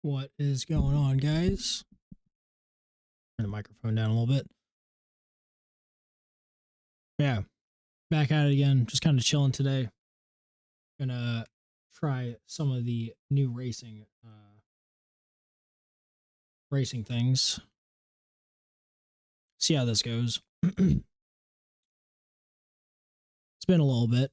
What is going on, guys? Turn the microphone down a little bit. Yeah, back at it again. Just kind of chilling today. Gonna try some of the new racing things. See how this goes. It's been a little bit.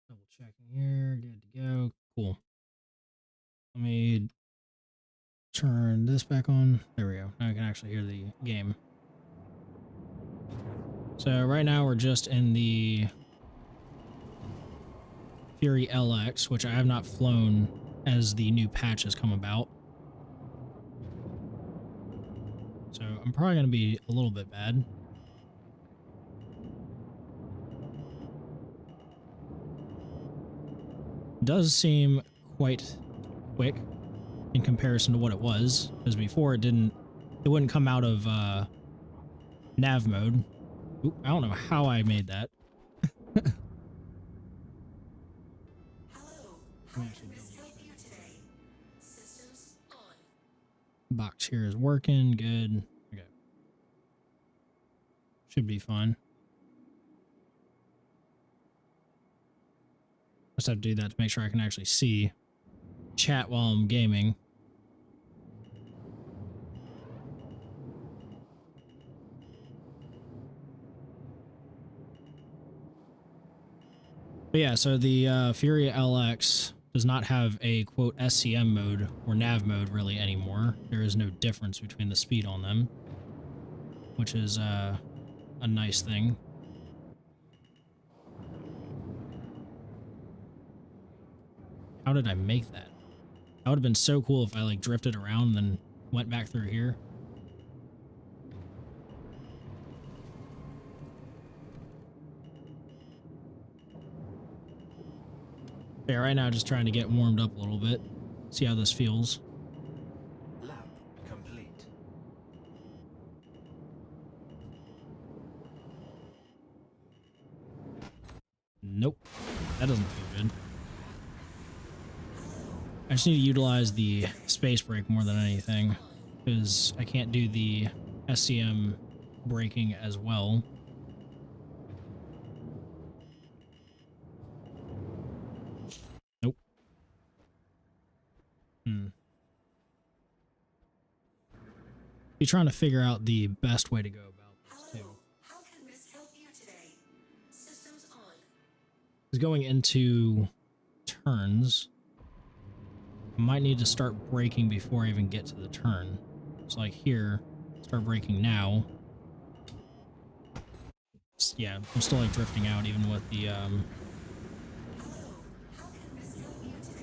Double checking here. Good to go. Cool. Let me turn this back on. There we go. Now I can actually hear the game. So right now we're just in the Fury LX, which I have not flown as the new patch has come about. So I'm probably going to be a little bit bad. Does seem quite quick in comparison to what it was, because before it wouldn't come out of nav mode. Oop, I don't know how I made that. Box here is working good. Okay, should be fine. Just have to do that to make sure I can actually see chat while I'm gaming. But yeah, so the Fury LX does not have a quote SCM mode or nav mode really anymore. There is no difference between the speed on them, which is a nice thing. How did I make that? That would have been so cool if I like drifted around and then went back through here. Yeah, right now just trying to get warmed up a little bit. See how this feels. Lab complete. Nope. That doesn't feel good. I just need to utilize the space brake more than anything, because I can't do the SCM braking as well. Nope. Be trying to figure out the best way to go about this too. How can Miss help you today? Systems on. Is going into turns. I might need to start braking before I even get to the turn. So like here, start braking now. Yeah, I'm still like drifting out even with the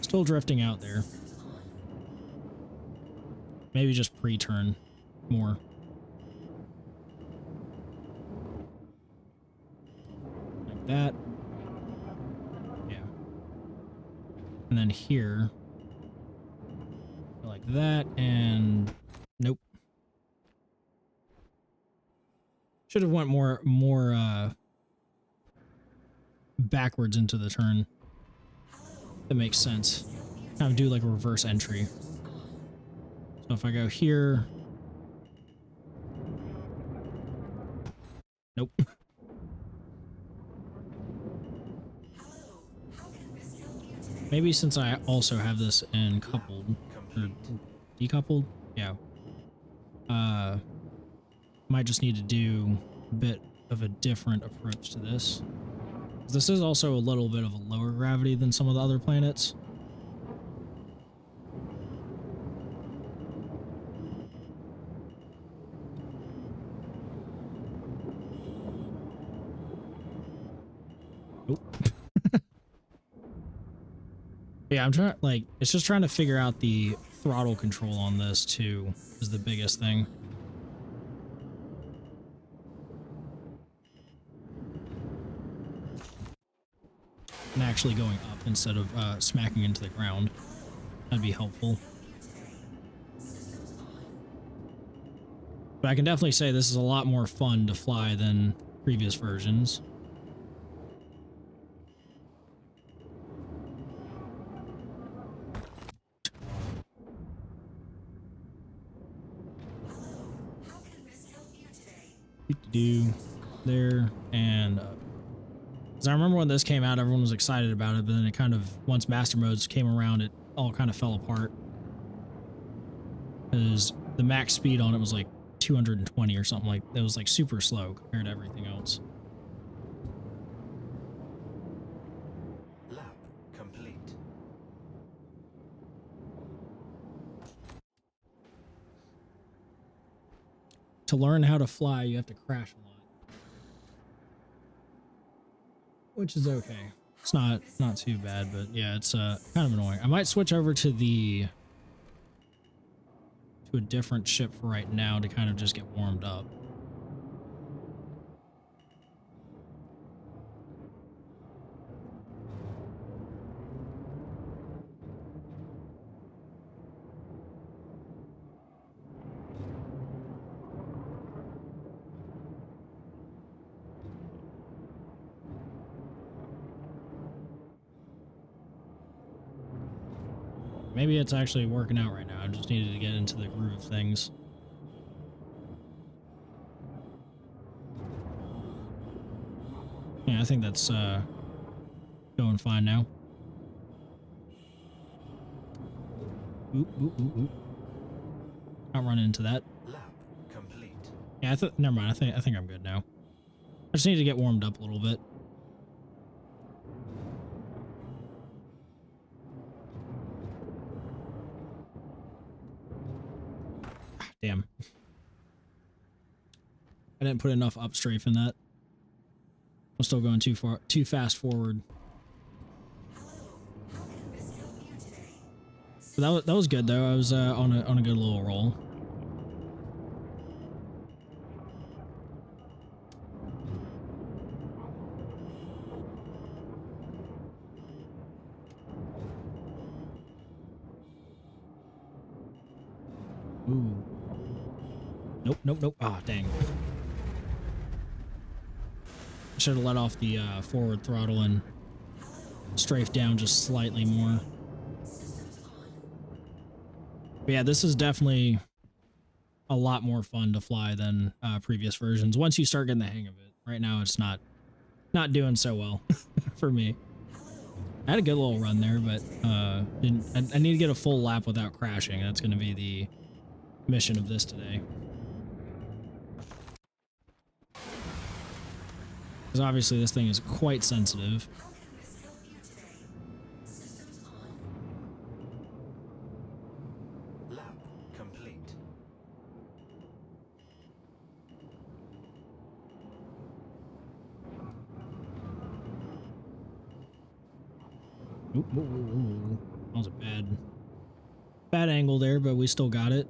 still drifting out there. Maybe just pre-turn more. Like that. Yeah. And then here, like that, and nope. Should have went more backwards into the turn. That makes sense. Kind of do like a reverse entry. So if I go here, nope. Maybe since I also have this in coupled or decoupled, yeah. Might just need to do a bit of a different approach to this. This is also a little bit of a lower gravity than some of the other planets. Nope. Yeah, I'm trying, like, it's just trying to figure out the throttle control on this too, is the biggest thing. And actually going up instead of smacking into the ground. That'd be helpful. But I can definitely say this is a lot more fun to fly than previous versions. do there. And 'cause I remember when this came out, everyone was excited about it, but then it kind of, once master modes came around, it all kind of fell apart. Because the max speed on it was like 220 or something, like it was like super slow compared to everything else. Lab complete. To learn how to fly, you have to crash a lot, which is okay. It's not too bad, but yeah, it's kind of annoying. I might switch over to a different ship for right now to kind of just get warmed up. Maybe it's actually working out right now. I just needed to get into the groove of things. Yeah, I think that's going fine now. Oop, oop, oop, oop. I'll run into that. Lab complete. Yeah, never mind. I think I'm good now. I just need to get warmed up a little bit. Damn. I didn't put enough upstrafe in that. I'm still going too fast forward. But that was good though. I was on a good little roll. Ooh. Nope, nope, nope. Ah, dang. I should have let off the forward throttle and strafed down just slightly more. But yeah, this is definitely a lot more fun to fly than previous versions. Once you start getting the hang of it. Right now, it's not doing so well for me. I had a good little run there, but I need to get a full lap without crashing. That's going to be the mission of this today. Because obviously this thing is quite sensitive. Lab complete. Ooh, ooh, ooh, ooh. That was a bad angle there, but we still got it.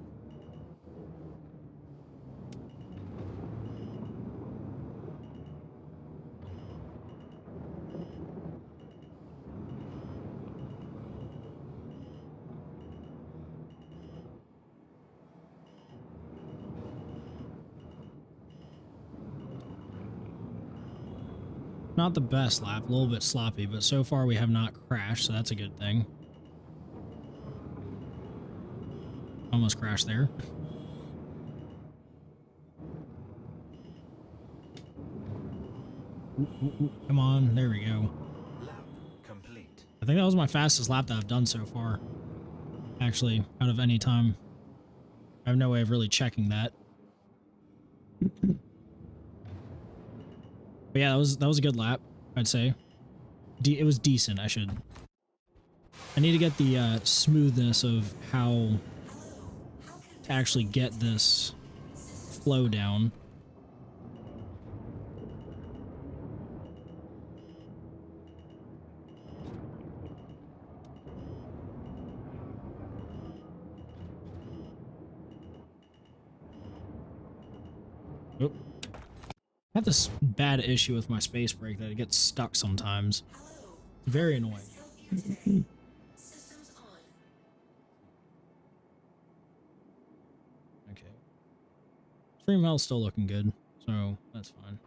Not the best lap, a little bit sloppy, but so far we have not crashed, so that's a good thing. Almost crashed there. Ooh, ooh, ooh. Come on, there we go. Lab complete. I think that was my fastest lap that I've done so far. Actually, out of any time. I have no way of really checking that. But yeah, that was a good lap, I'd say. It was decent, I need to get the smoothness of how to actually get this flow down. Oop. I have this bad issue with my space brake that it gets stuck sometimes. It's very annoying. Okay. Stream health's still looking good, so that's fine.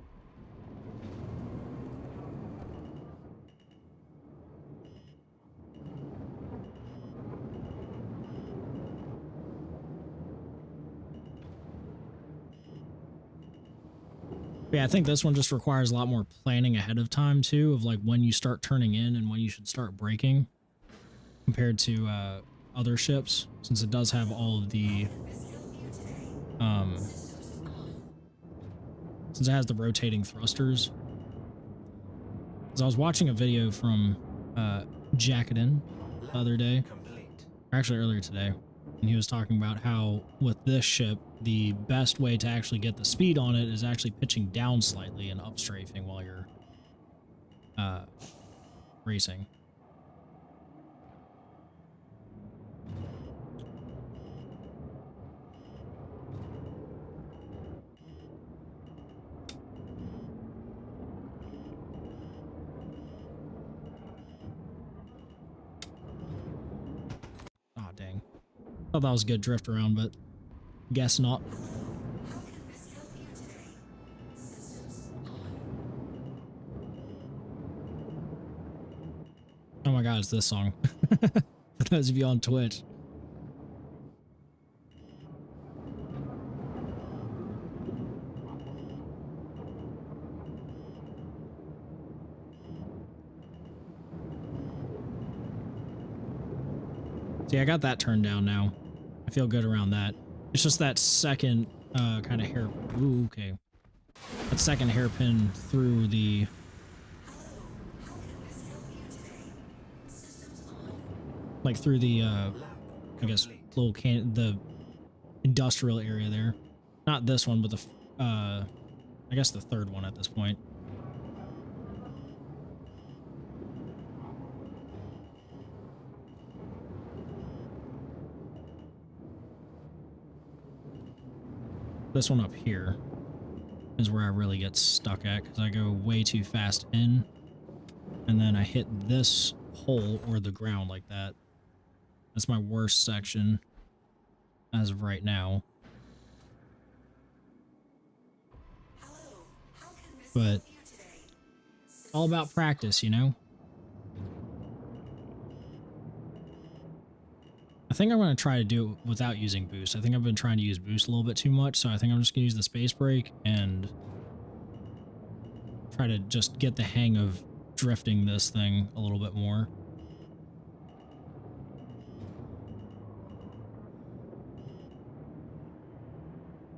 Yeah, I think this one just requires a lot more planning ahead of time too, of like when you start turning in and when you should start braking compared to other ships, since it does have all of the um since it has the rotating thrusters. Because I was watching a video from Jackaden the other day, Complete. or actually earlier today, and he was talking about how with this ship, the best way to actually get the speed on it is actually pitching down slightly and upstrafing while you're racing. Oh, dang. Thought that was a good drift around, but guess not. Oh my god, it's this song. For those of you on Twitch. See, I got that turned down now. I feel good around that. It's just that second kind of hair. Ooh, okay. That second hairpin through the. Like through the, I guess, little the industrial area there. Not this one, but the, I guess the third one at this point. This one up here is where I really get stuck at because I go way too fast in and then I hit this hole or the ground like that. That's my worst section as of right now. But all about practice, you know? I think I'm going to try to do it without using boost. I think I've been trying to use boost a little bit too much, so I think I'm just going to use the space brake and try to just get the hang of drifting this thing a little bit more.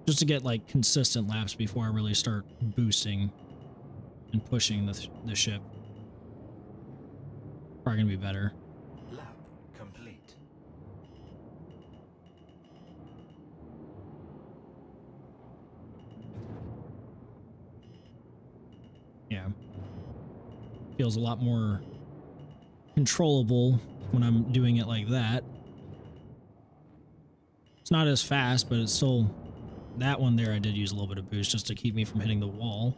Just to get like consistent laps before I really start boosting and pushing the ship. Probably going to be better. Lap complete. Yeah. Feels a lot more controllable when I'm doing it like that. It's not as fast, but it's still... That one there I did use a little bit of boost just to keep me from hitting the wall.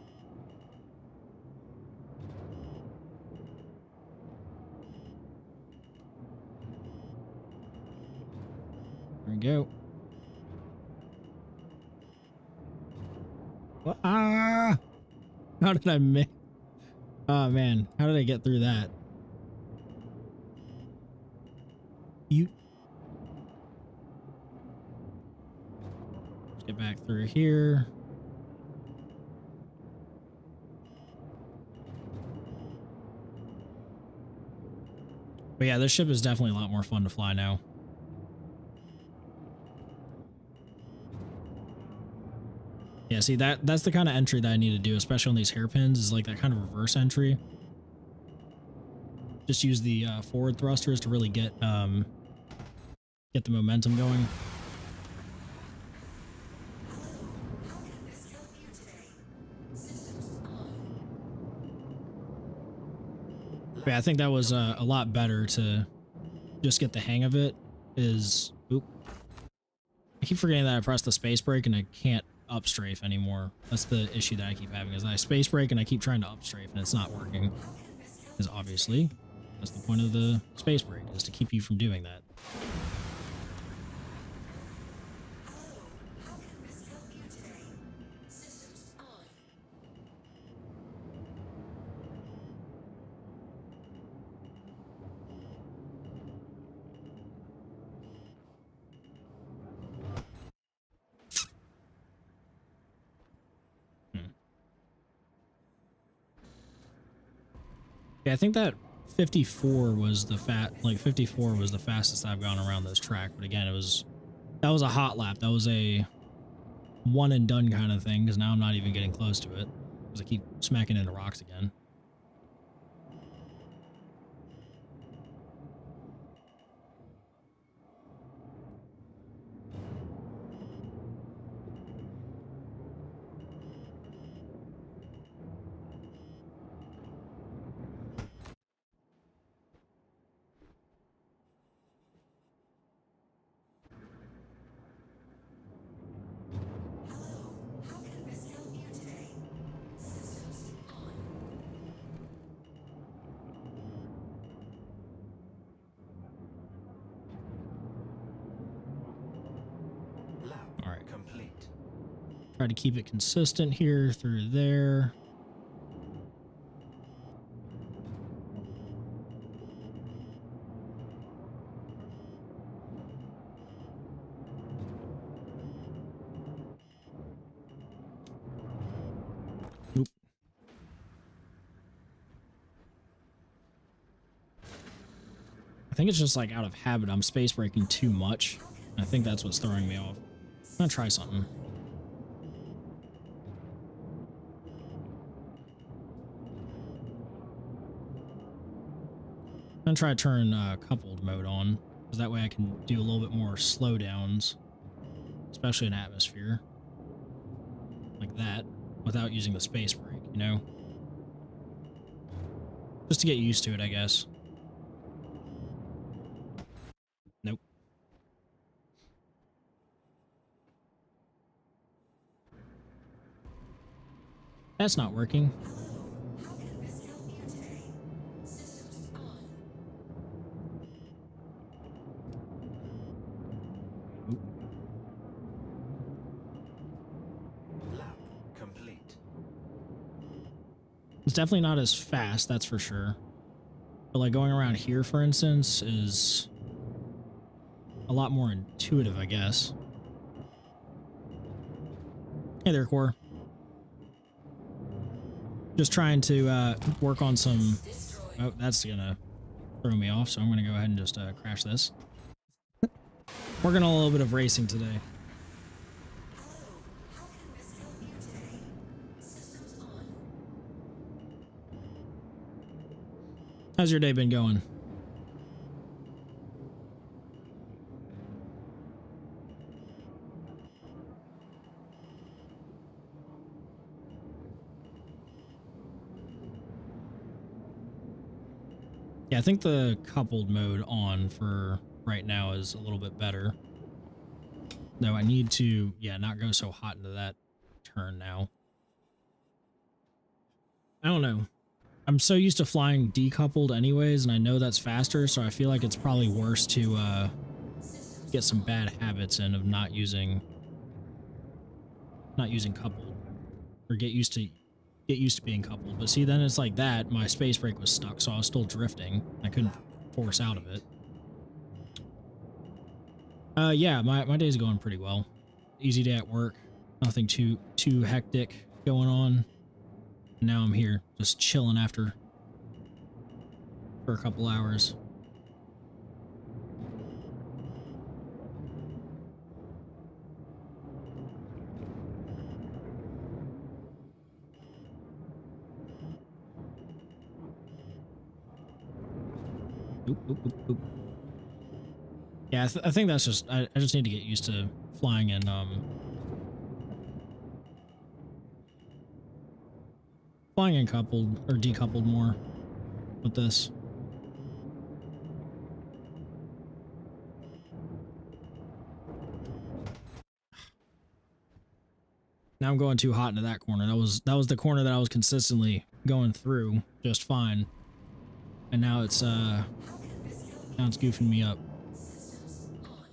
There we go. Ah! How did I miss? Oh man, how did I get through that? You... Get back through here. But yeah, this ship is definitely a lot more fun to fly now. Yeah, see, that's the kind of entry that I need to do, especially on these hairpins, is like that kind of reverse entry. Just use the forward thrusters to really get the momentum going. But yeah, I think that was a lot better to just get the hang of it. Oop. I keep forgetting that I pressed the space brake and I can't upstrafe anymore. That's the issue that I keep having, is I space brake and I keep trying to upstrafe and it's not working. Because obviously, that's the point of the space brake, is to keep you from doing that. Yeah, I think that 54 was the 54 was the fastest I've gone around this track. But again, that was a hot lap. That was a one and done kind of thing because now I'm not even getting close to it because I keep smacking into rocks again. Hello, how can I best help you today? Systems on. Lab All right. complete. Try to keep it consistent here through there. Oop. I think it's just like out of habit. I'm space braking too much. I think that's what's throwing me off. I'm gonna try something. I'm gonna try to turn coupled mode on, because that way I can do a little bit more slowdowns, especially in atmosphere, like that, without using the space brake, you know? Just to get used to it, I guess. Nope. That's not working. Hello, how can I best help you today? Systems on. Oop. Lab complete. It's definitely not as fast, that's for sure. But like going around here, for instance, is a lot more intuitive, I guess. Hey there, Core. Just trying to work on some... Oh, that's gonna throw me off, so I'm gonna go ahead and just crash this. Working on a little bit of racing today. Hello, how can I best help you today? Systems on. How's your day been going? Yeah, I think the coupled mode on for right now is a little bit better. No, I need to, yeah, not go so hot into that turn now. I don't know. I'm so used to flying decoupled anyways, and I know that's faster, so I feel like it's probably worse to get some bad habits in of not using coupled, or get used to being coupled. But see, then it's like that, my space brake was stuck, so I was still drifting. I couldn't force out of it. Yeah, my day's going pretty well. Easy day at work. Nothing too hectic going on. Now I'm here just chilling after for a couple hours. Oop, oop, oop, oop. Yeah, I think that's just I just need to get used to flying in coupled or decoupled more with this. Now I'm going too hot into that corner. That was the corner that I was consistently going through just fine. And now it's goofing me up. Systems on.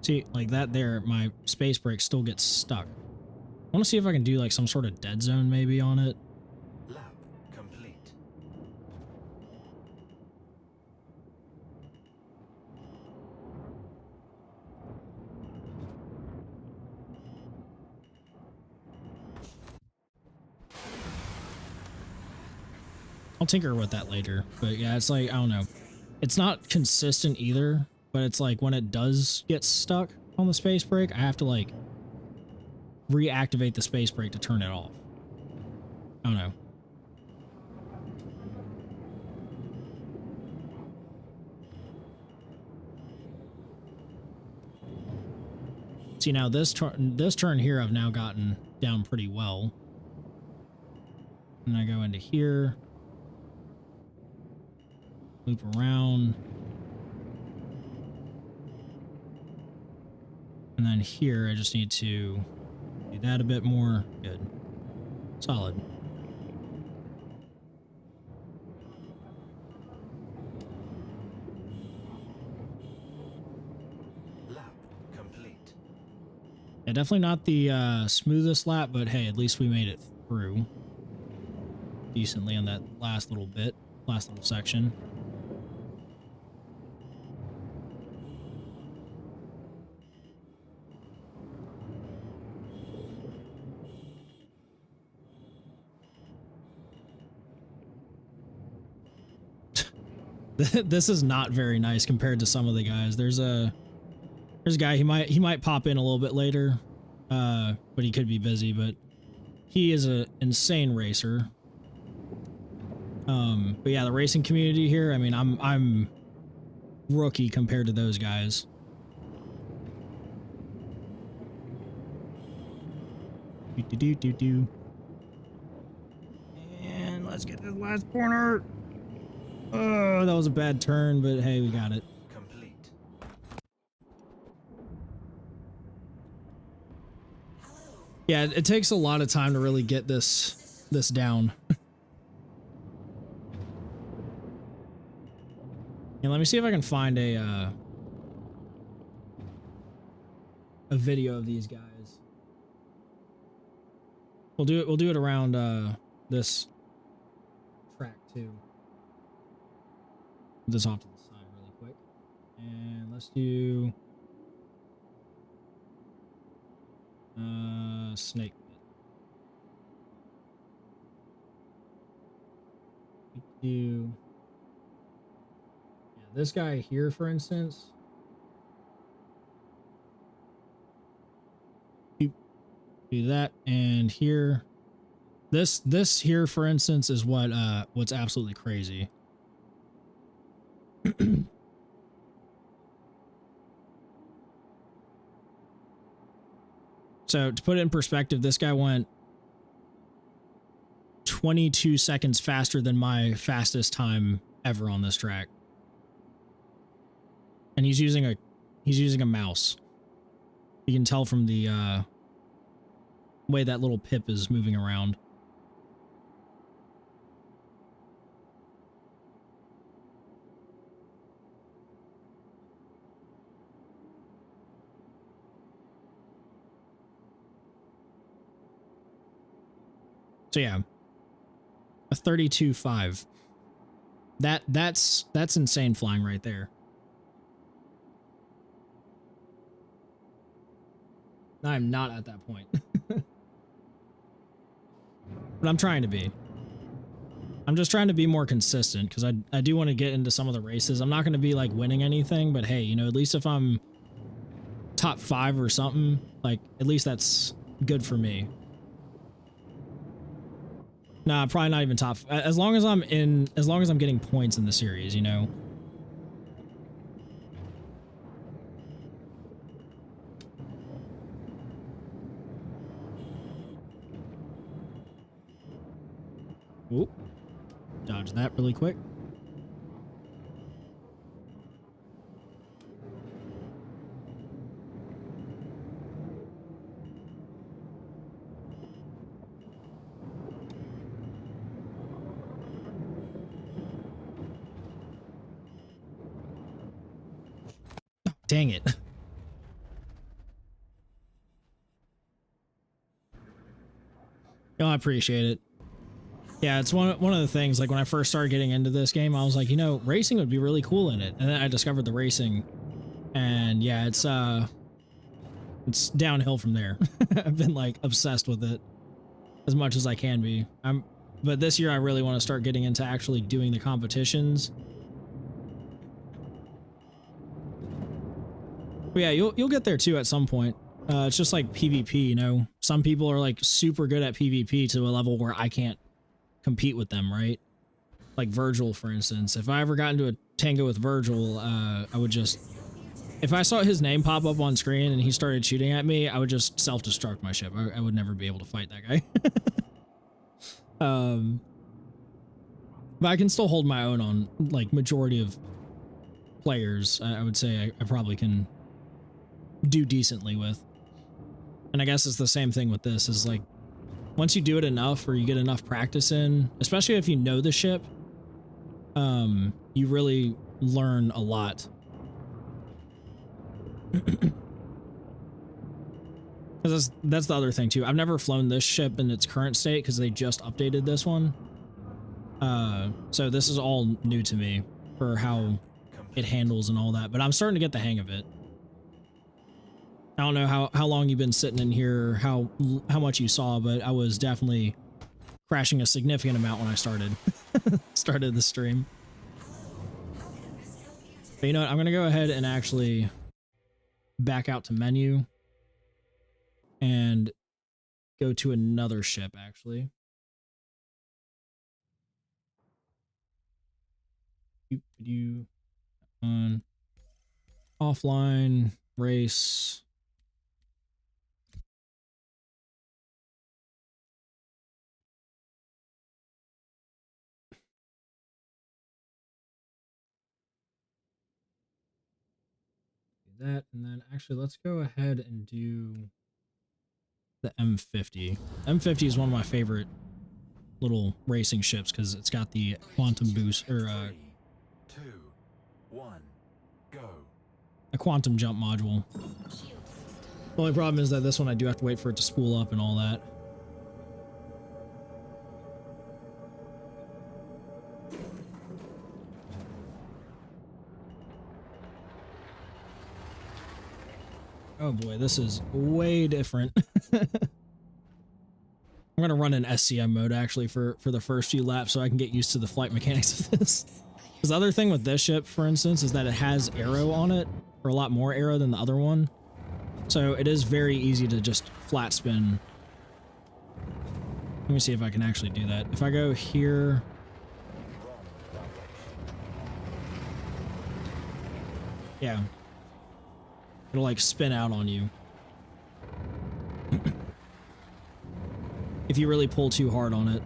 See, like that there, my space brake still gets stuck. I want to see if I can do like some sort of dead zone maybe on it. Lab complete. I'll tinker with that later. But yeah, it's like, I don't know. It's not consistent either, but it's like when it does get stuck on the space brake, I have to like reactivate the space brake to turn it off. I don't know. See, now this turn here I've now gotten down pretty well. And I go into here. Loop around. And then here I just need to do that a bit more. Good. Solid. Lap complete. Yeah, definitely not the smoothest lap, but hey, at least we made it through decently on that last little bit, last little section. This is not very nice compared to some of the guys. There's a guy, he might pop in a little bit later, but he could be busy, but he is an insane racer. But yeah, the racing community here, I mean, I'm rookie compared to those guys. And let's get this last corner. Oh, that was a bad turn, but hey, we got it. Complete. Yeah, it takes a lot of time to really get this down. And let me see if I can find a video of these guys. We'll do it around this track too. Put this off to the side really quick. And let's do snake pit. Do this guy here, for instance. Do that, and here, this here, for instance, is what's absolutely crazy. So to put it in perspective, this guy went 22 seconds faster than my fastest time ever on this track. And he's using a mouse. You can tell from the way that little pip is moving around. So yeah, a 32.5. That's insane flying right there. I'm not at that point. But I'm trying to be. I'm just trying to be more consistent because I do want to get into some of the races. I'm not going to be like winning anything, but hey, you know, at least if I'm top 5 or something, like at least that's good for me. Nah, probably not even top. As long as I'm getting points in the series, you know. Oop. Dodge that really quick. Oh, dang it. Oh, I appreciate it. Yeah, it's one of the things, like when I first started getting into this game, I was like, you know, racing would be really cool in it. And then I discovered the racing, and yeah, it's downhill from there. I've been like obsessed with it as much as I can be. But this year I really want to start getting into actually doing the competitions. But yeah, you'll get there too at some point. It's just like PvP, you know. Some people are like super good at PvP to a level where I can't compete with them, right? Like Virgil, for instance. If I ever got into a tango with Virgil, I would just, if I saw his name pop up on screen and he started shooting at me, I would just self-destruct my ship. I would never be able to fight that guy. But I can still hold my own on like majority of players. I would say I probably can do decently with. And I guess it's the same thing with this, is like once you do it enough or you get enough practice in, especially if you know the ship, you really learn a lot. Because that's the other thing too. I've never flown this ship in its current state because they just updated this one. So this is all new to me for how it handles and all that, but I'm starting to get the hang of it. I don't know how long you've been sitting in here, how much you saw, but I was definitely crashing a significant amount when I started the stream. But you know what? I'm gonna go ahead and actually back out to menu and go to another ship actually. You on offline race. That, and then actually let's go ahead and do the M50. M50 is one of my favorite little racing ships because it's got the quantum boost, or 3, 2, 1, go. a quantum jump module. The only problem is that this one I do have to wait for it to spool up and all that. Oh boy, this is way different. I'm gonna run in SCM mode actually for the first few laps so I can get used to the flight mechanics of this. Because the other thing with this ship, for instance, is that it has aero on it, or a lot more aero than the other one. So it is very easy to just flat spin. Let me see if I can actually do that. If I go here, yeah, it'll like spin out on you if you really pull too hard on it.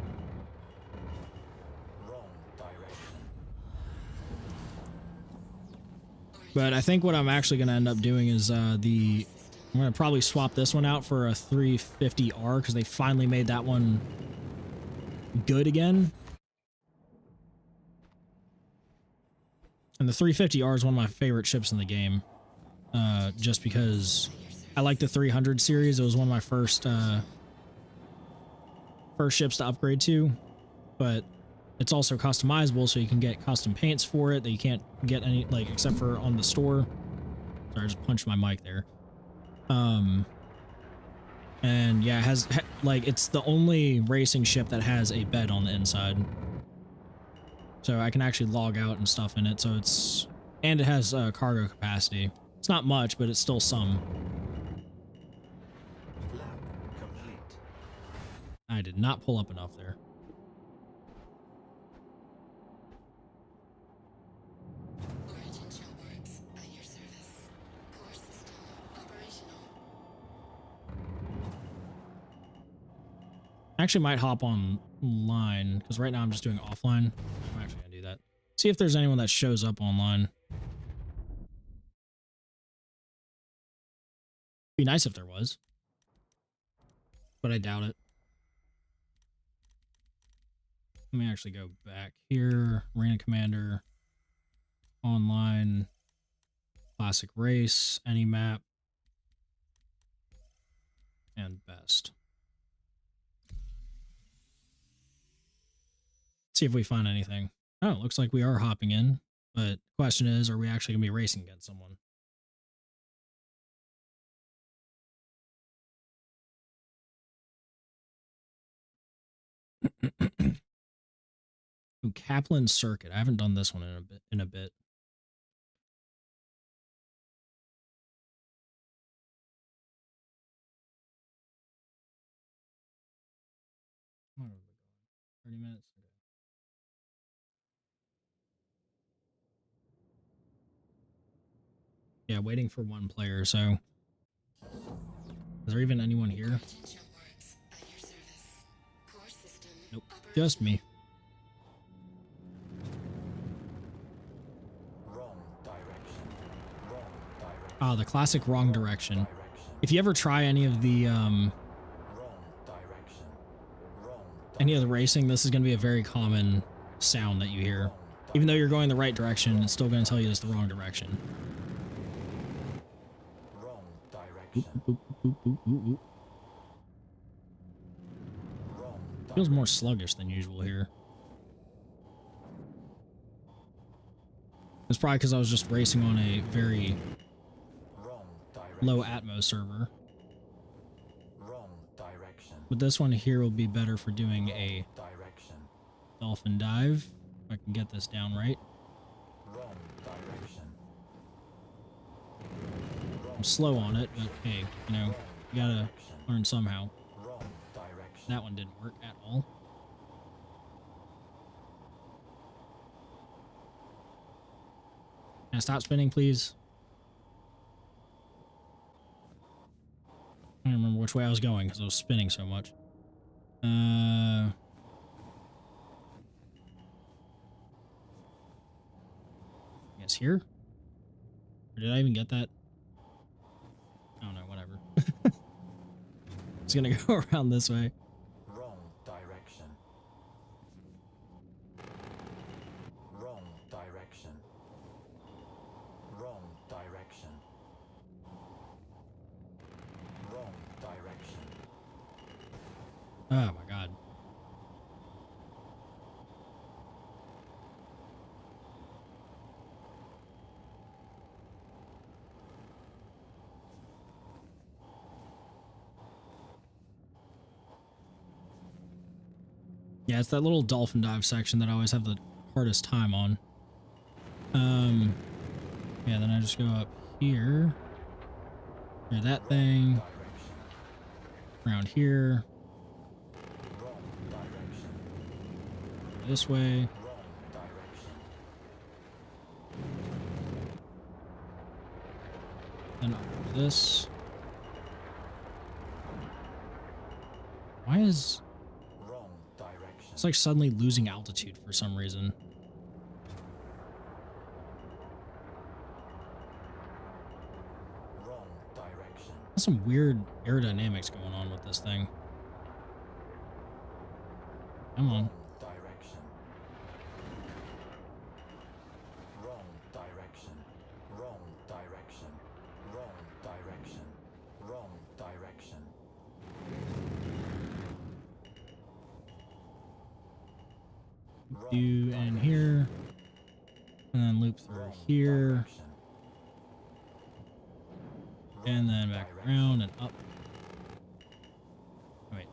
Wrong direction. But I think what I'm actually going to end up doing is I'm going to probably swap this one out for a 350R because they finally made that one good again. And the 350R is one of my favorite ships in the game. Just because I like the 300 series. It was one of my first ships to upgrade to, but it's also customizable, so you can get custom paints for it that you can't get any, like, except for on the store. Sorry, I just punched my mic there. And yeah, it has like, it's the only racing ship that has a bed on the inside, so I can actually log out and stuff in it. So it's, and it has cargo capacity. It's not much, but it's still some. Lap complete. I did not pull up enough there. Origin jump works at your service. Core system operational. I actually might hop online because right now I'm just doing offline. I'm actually gonna do that. See if there's anyone that shows up online. Be nice if there was, but I doubt it. Let me actually go back here. Arena Commander, online, classic race, any map, and best. See if we find anything. Oh, it looks like we are hopping in, but the question is, are we actually gonna be racing against someone? Ooh, Kaplan Circuit. I haven't done this one in a bit. Where are we going? 30 minutes. Okay. Yeah, waiting for one player. So, is there even anyone here? Attention works at your service. Core system Nope, just me. Wrong direction. Wrong direction. Ah, the classic wrong direction. Direction. If you ever try any of the Wrong direction. Wrong any of the racing, this is going to be a very common sound that you hear. Even though you're going the right direction, it's still going to tell you it's the wrong direction. Wrong Oop, direction. oop, oop, oop, oop, oop. Wrong Feels more sluggish than usual here. It's probably because I was just racing on a very Wrong direction. low Atmos server. Wrong direction. But this one here will be better for doing a Direction. dolphin dive. If I can get this down right. Wrong direction. I'm slow on it, but hey, you know, you gotta learn somehow. Wrong direction. That one didn't work at all. Can I stop spinning, please? I don't remember which way I was going because I was spinning so much. I guess here? Or did I even get that? I don't know, whatever. It's gonna go around this way. Wrong direction. Wrong direction. Wrong direction. Wrong direction. Oh my god. Yeah, it's that little dolphin dive section that I always have the hardest time on. Yeah, then I just go up here. Near that thing. Direction. Around here. Wrong direction. This way. Wrong direction. Then up this. Why is... Wrong direction. It's like suddenly losing altitude for some reason. Wrong direction. There's some weird aerodynamics going on with this thing. Come on. Wrong direction. Wrong direction. Wrong direction. Wrong direction. Wrong direction. Do in here. And then loop through here. Direction. And then back around and up. Wait.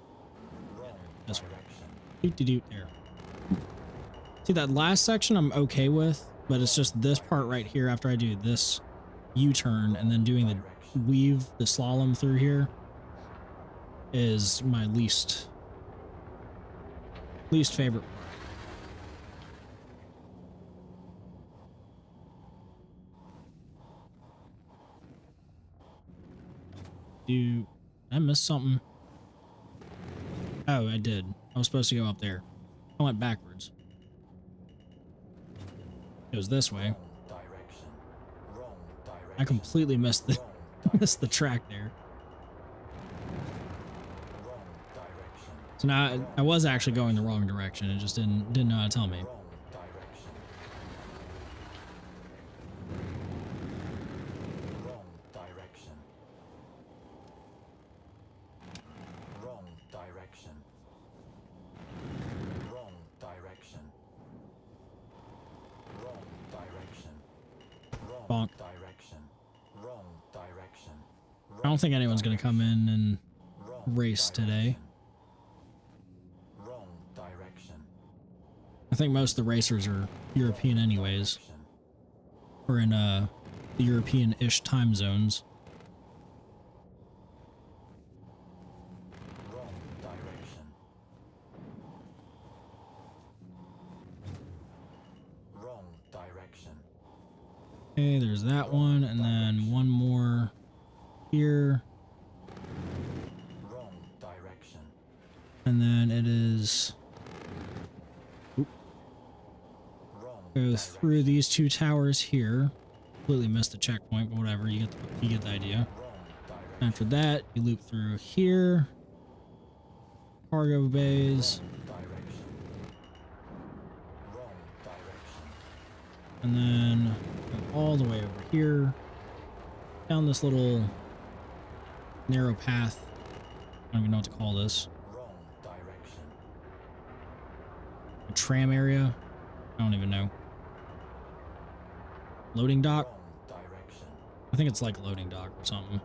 Wrong This way. direction. Doot-de-doot there. See, that last section I'm okay with, but it's just this part right here after I do this U-turn and then doing the weave, the slalom through here is my least favorite part. Did I miss something? Oh, I did. I was supposed to go up there. I went backwards. It was this way. Wrong direction. Wrong direction. I completely missed the Wrong missed the track there. Wrong direction. So now I was actually going the wrong direction. It just didn't know how to tell me. Wrong direction. Wrong direction. Wrong direction. Wrong direction. Wrong direction. Wrong Bonk. direction. Wrong direction. I don't think anyone's gonna come in and Wrong race today. direction. Wrong direction. I think most of the racers are European anyways, Direction. or in the European-ish time zones. Wrong direction. Wrong direction. Okay, there's that one, and then one more here, Wrong direction. and then it is Wrong go direction. through these two towers here. Completely missed the checkpoint, but whatever. You get the idea. Wrong direction. After that, you loop through here, cargo bays, Direction. Wrong direction. and then go all the way over here, down this little narrow path. I don't even know what to call this. Wrong direction. A tram area? I don't even know. Loading dock? Wrong direction. I think it's like loading dock or something.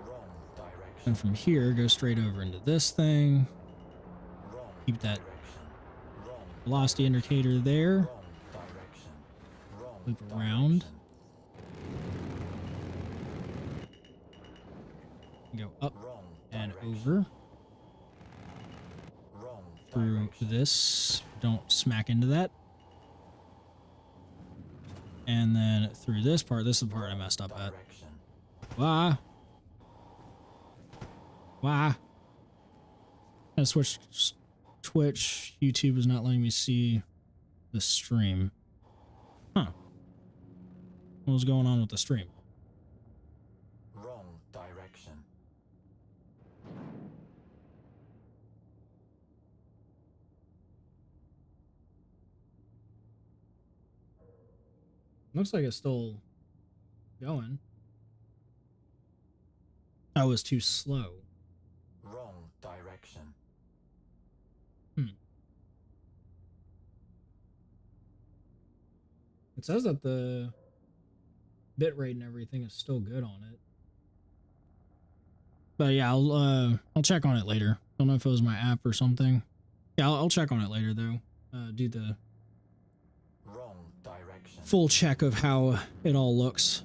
Wrong direction. And from here, go straight over into this thing. Wrong Keep that direction. Wrong velocity indicator there. Wrong direction. Wrong Loop around. direction. Go up Wrong and direction. over Wrong through direction. this. Don't smack into that. And then through this part. This is the part I messed up at. Direction. Why? Why? I switched Twitch. YouTube is not letting me see the stream. Huh. What was going on with the stream? Wrong direction. Looks like it's still going. I was too slow. Wrong direction. It says that the bitrate and everything is still good on it. But yeah, I'll check on it later. Don't know if it was my app or something. Yeah, I'll check on it later though. Do the Wrong direction. full check of how it all looks.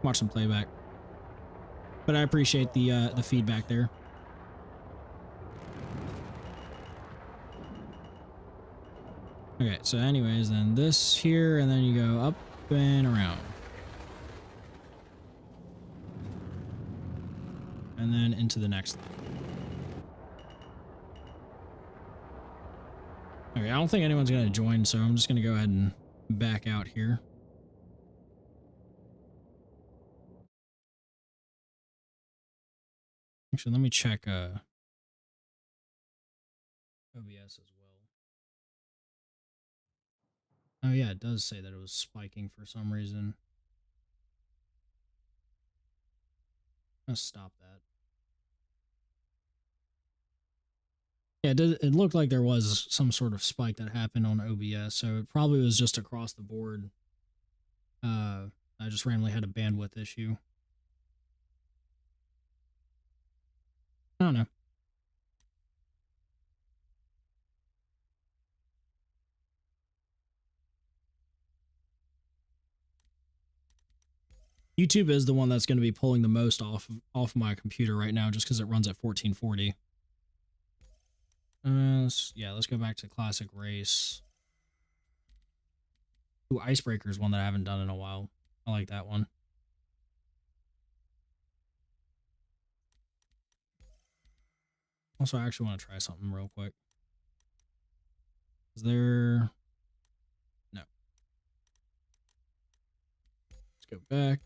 Watch some playback. But I appreciate the feedback there. Okay, so anyways, then this here, and then you go up and around. And then into the next thing. Okay, I don't think anyone's going to join, so I'm just going to go ahead and back out here. Actually, let me check OBS as well. Oh yeah, it does say that it was spiking for some reason. Let's stop that. Yeah, it looked like there was some sort of spike that happened on OBS, so it probably was just across the board. I just randomly had a bandwidth issue. I don't know. YouTube is the one that's going to be pulling the most off my computer right now, just because it runs at 1440. Let's go back to classic race. Ooh, Icebreaker is one that I haven't done in a while. I like that one. Also, I actually want to try something real quick. Is there... No. Let's go back.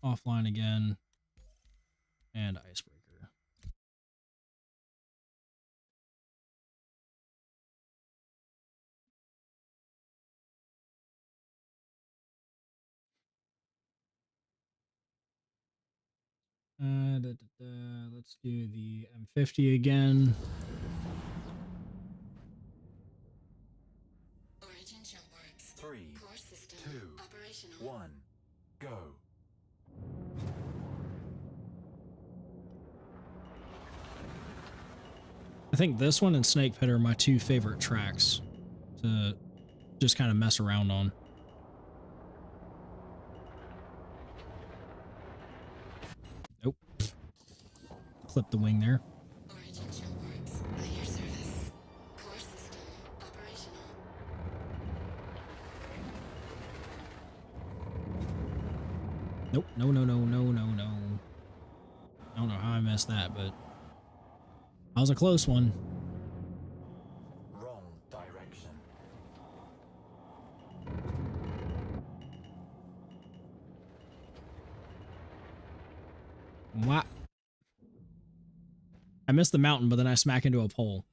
Offline again. And Icebreaker. Let's do the M50 again. Origin jump works. 3, Core system 2, operational. 1, go. I think this one and Snake Pit are my two favorite tracks to just kind of mess around on. Nope. Clip the wing there. Origin jump works at your service. Core system operational. Nope. No, no, no, no, no, no. I don't know how I missed that, but that was a close one. Wrong direction. What? I missed the mountain, but then I smack into a pole.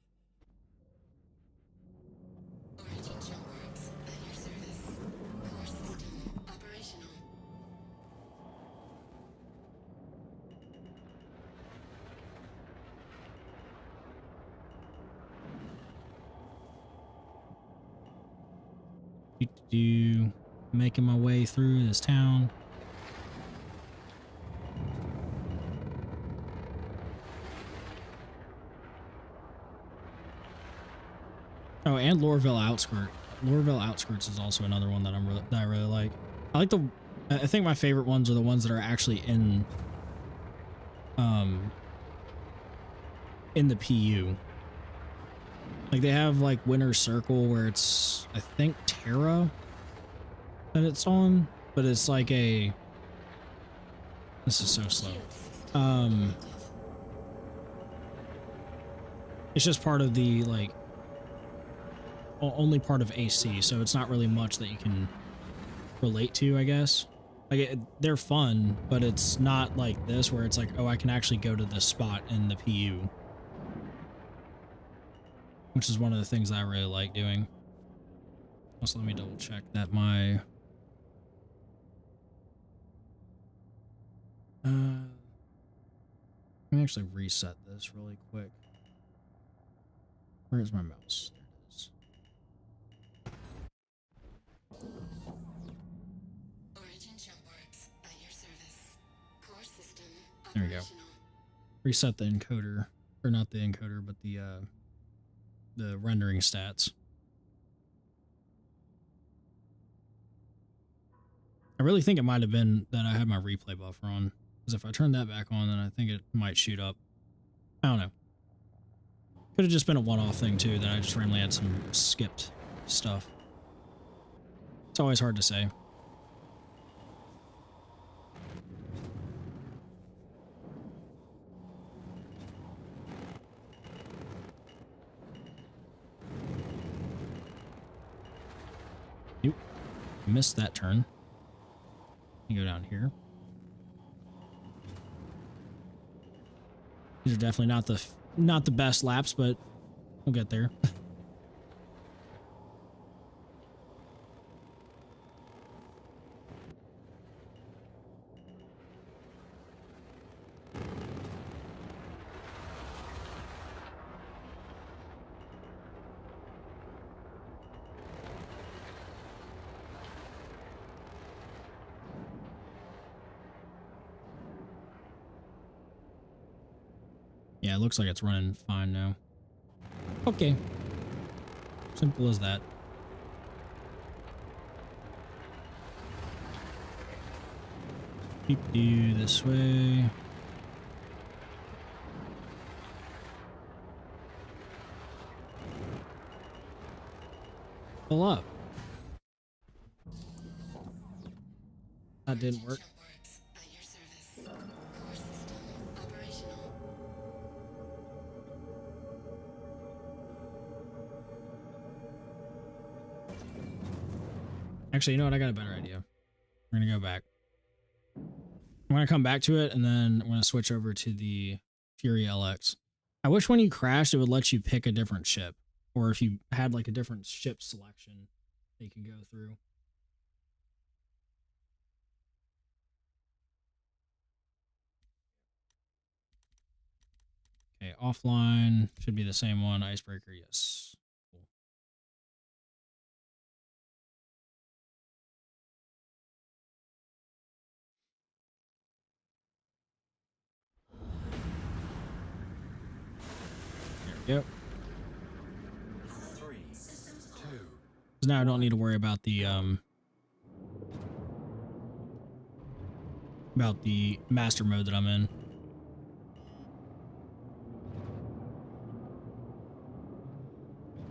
Origin jump works at your service. Core system operational. Making my way through this town. Oh, and Lorville Outskirts. Lorville Outskirts is also another one that I really like. I think my favorite ones are the ones that are actually in the PU. Like they have like Winter Circle where it's, I think, Terra that it's on, but it's like a, this is so slow. It's just part of the like only part of AC, so it's not really much that you can relate to, I guess. Like they're fun, but it's not like this where it's like, oh, I can actually go to this spot in the PU, which is one of the things I really like doing. Also, let me double check that my let me actually reset this really quick. Where's my mouse? There it is. Origin jump works at your service. Core system There we go. operational. Reset the encoder, or not the encoder, but the rendering stats. I really think it might have been that I had my replay buffer on, because if I turn that back on, then I think it might shoot up. I don't know. Could have just been a one-off thing too, that I just randomly had some skipped stuff. It's always hard to say. Nope. Missed that turn. You go down here. These are definitely not the best laps, but we'll get there. Yeah, it looks like it's running fine now. Okay. Simple as that. Keep you this way. Pull up. That didn't work. Jump works at your service. Core system operational. Actually, you know what? I got a better idea. We're going to go back. I'm going to come back to it, and then I'm going to switch over to the Fury LX. I wish when you crashed, it would let you pick a different ship. Or if you had like a different ship selection that you could go through. Okay, offline should be the same one. Icebreaker, yes. Cool. There we Yep. 3, 2, So now I don't need to worry about the master mode that I'm in.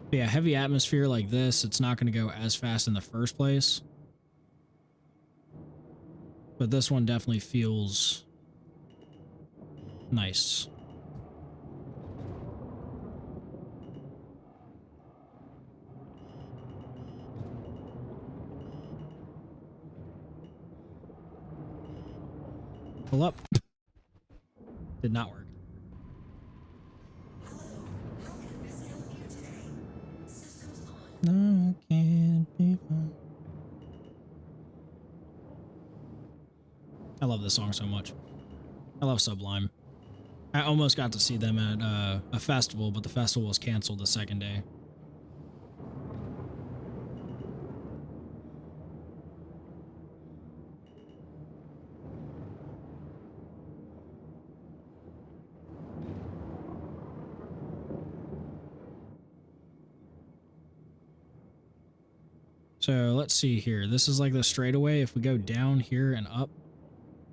But yeah, heavy atmosphere like this, it's not going to go as fast in the first place. But this one definitely feels nice. Pull up. Did not work. No, can't be fun. I love this song so much. I love Sublime. I almost got to see them at a festival, but the festival was canceled the second day. So let's see here. This is like the straightaway. If we go down here and up.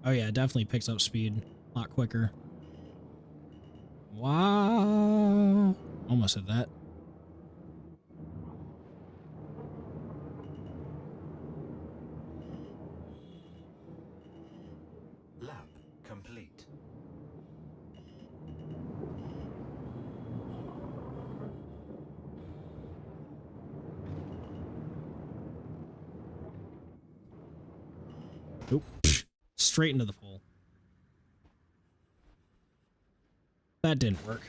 Oh yeah, it definitely picks up speed a lot quicker. Wow. Almost hit that. lap complete. Oop. Straight into the pole. That didn't work.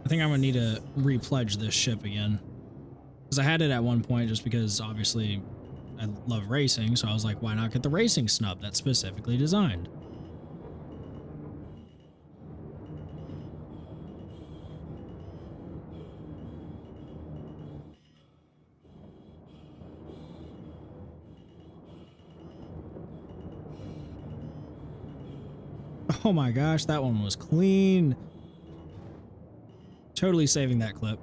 I think I'm gonna need to repledge this ship again. Because I had it at one point just because obviously I love racing, so I was like, why not get the racing snub that's specifically designed? Oh my gosh, that one was clean. Totally saving that clip.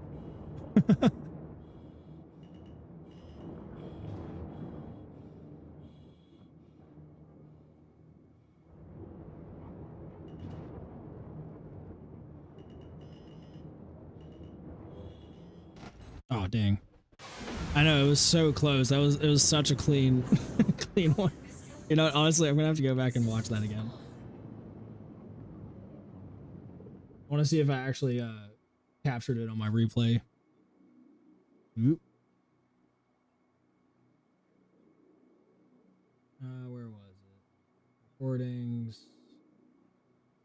Oh dang. I know, it was so close. It was such a clean clean one. You know, honestly, I'm gonna have to go back and watch that again. I want to see if I actually captured it on my replay. Oop. Where was it? Recordings.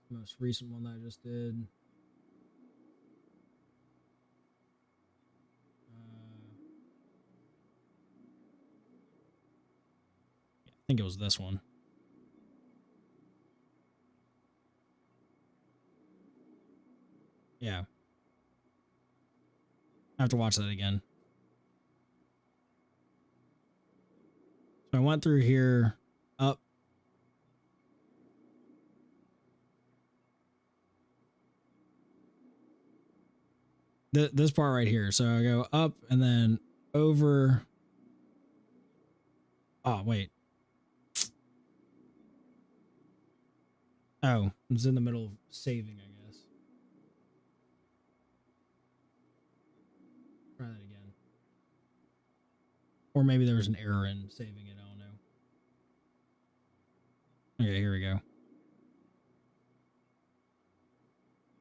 Most recent one that I just did. Yeah, I think it was this one. Yeah. I have to watch that again. So I went through here, up. This part right here. So I go up and then over. Oh, wait. Oh, it's in the middle of saving, I guess. Try that again. Or maybe there was an error in saving it. I don't know. Okay, here we go.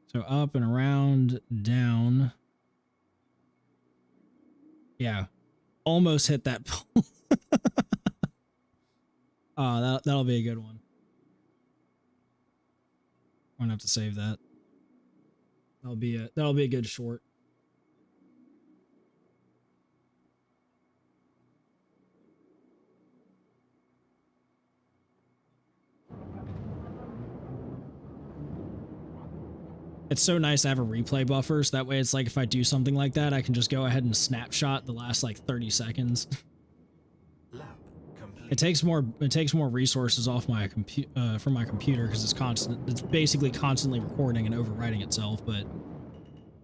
So up and around, down. Yeah. Almost hit that pole. Oh, that'll be a good one. I'm gonna have to save that. That'll be a good short. It's so nice to have a replay buffer, so that way it's like if I do something like that, I can just go ahead and snapshot the last like 30 seconds. Lap complete. It takes more resources off my from my computer because it's basically constantly recording and overwriting itself, but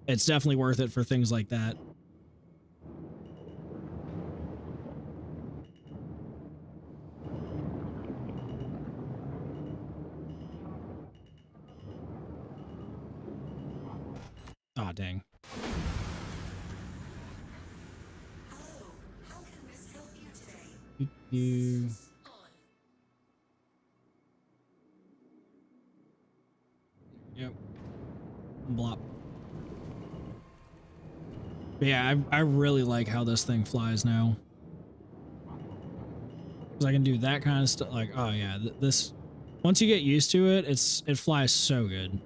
it's definitely worth it for things like that. Aw, dang. Hello, how can Miss help you today? You On. Yep. Blop. But yeah, I really like how this thing flies now. Because I can do that kind of stuff. Like, oh yeah, this. Once you get used to it, it flies so good.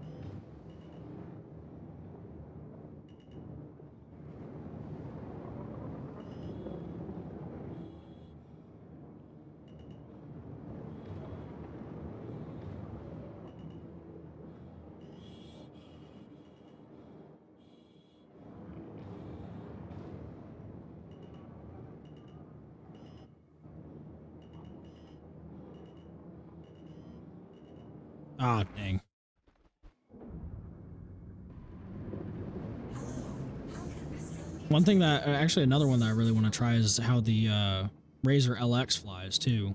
Ah, dang. One thing that, actually another one that I really want to try is how the Razer LX flies too.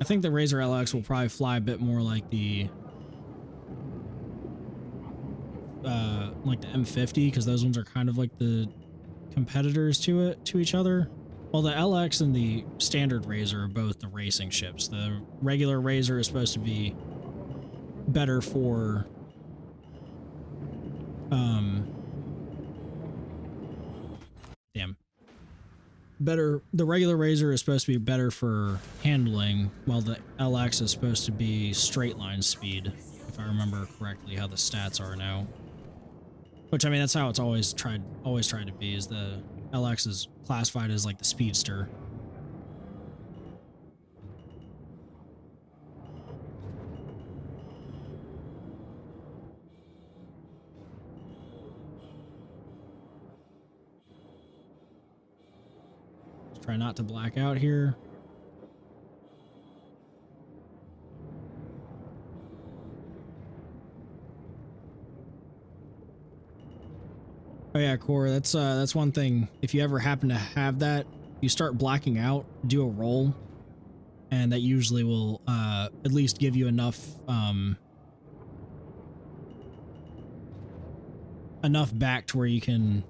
I think the Razer LX will probably fly a bit more like the M50, because those ones are kind of like the competitors to each other. Well, the LX and the standard Razer are both the racing ships. The regular Razer is supposed to be better for the regular Razer is supposed to be better for handling, while the LX is supposed to be straight line speed, if I remember correctly how the stats are now. Which, I mean, that's how it's always tried to be, is the LX is classified as like the speedster. Let's try not to black out here. Oh yeah, Core, that's one thing. If you ever happen to have that, you start blacking out, do a roll, and that usually will at least give you enough back to where you can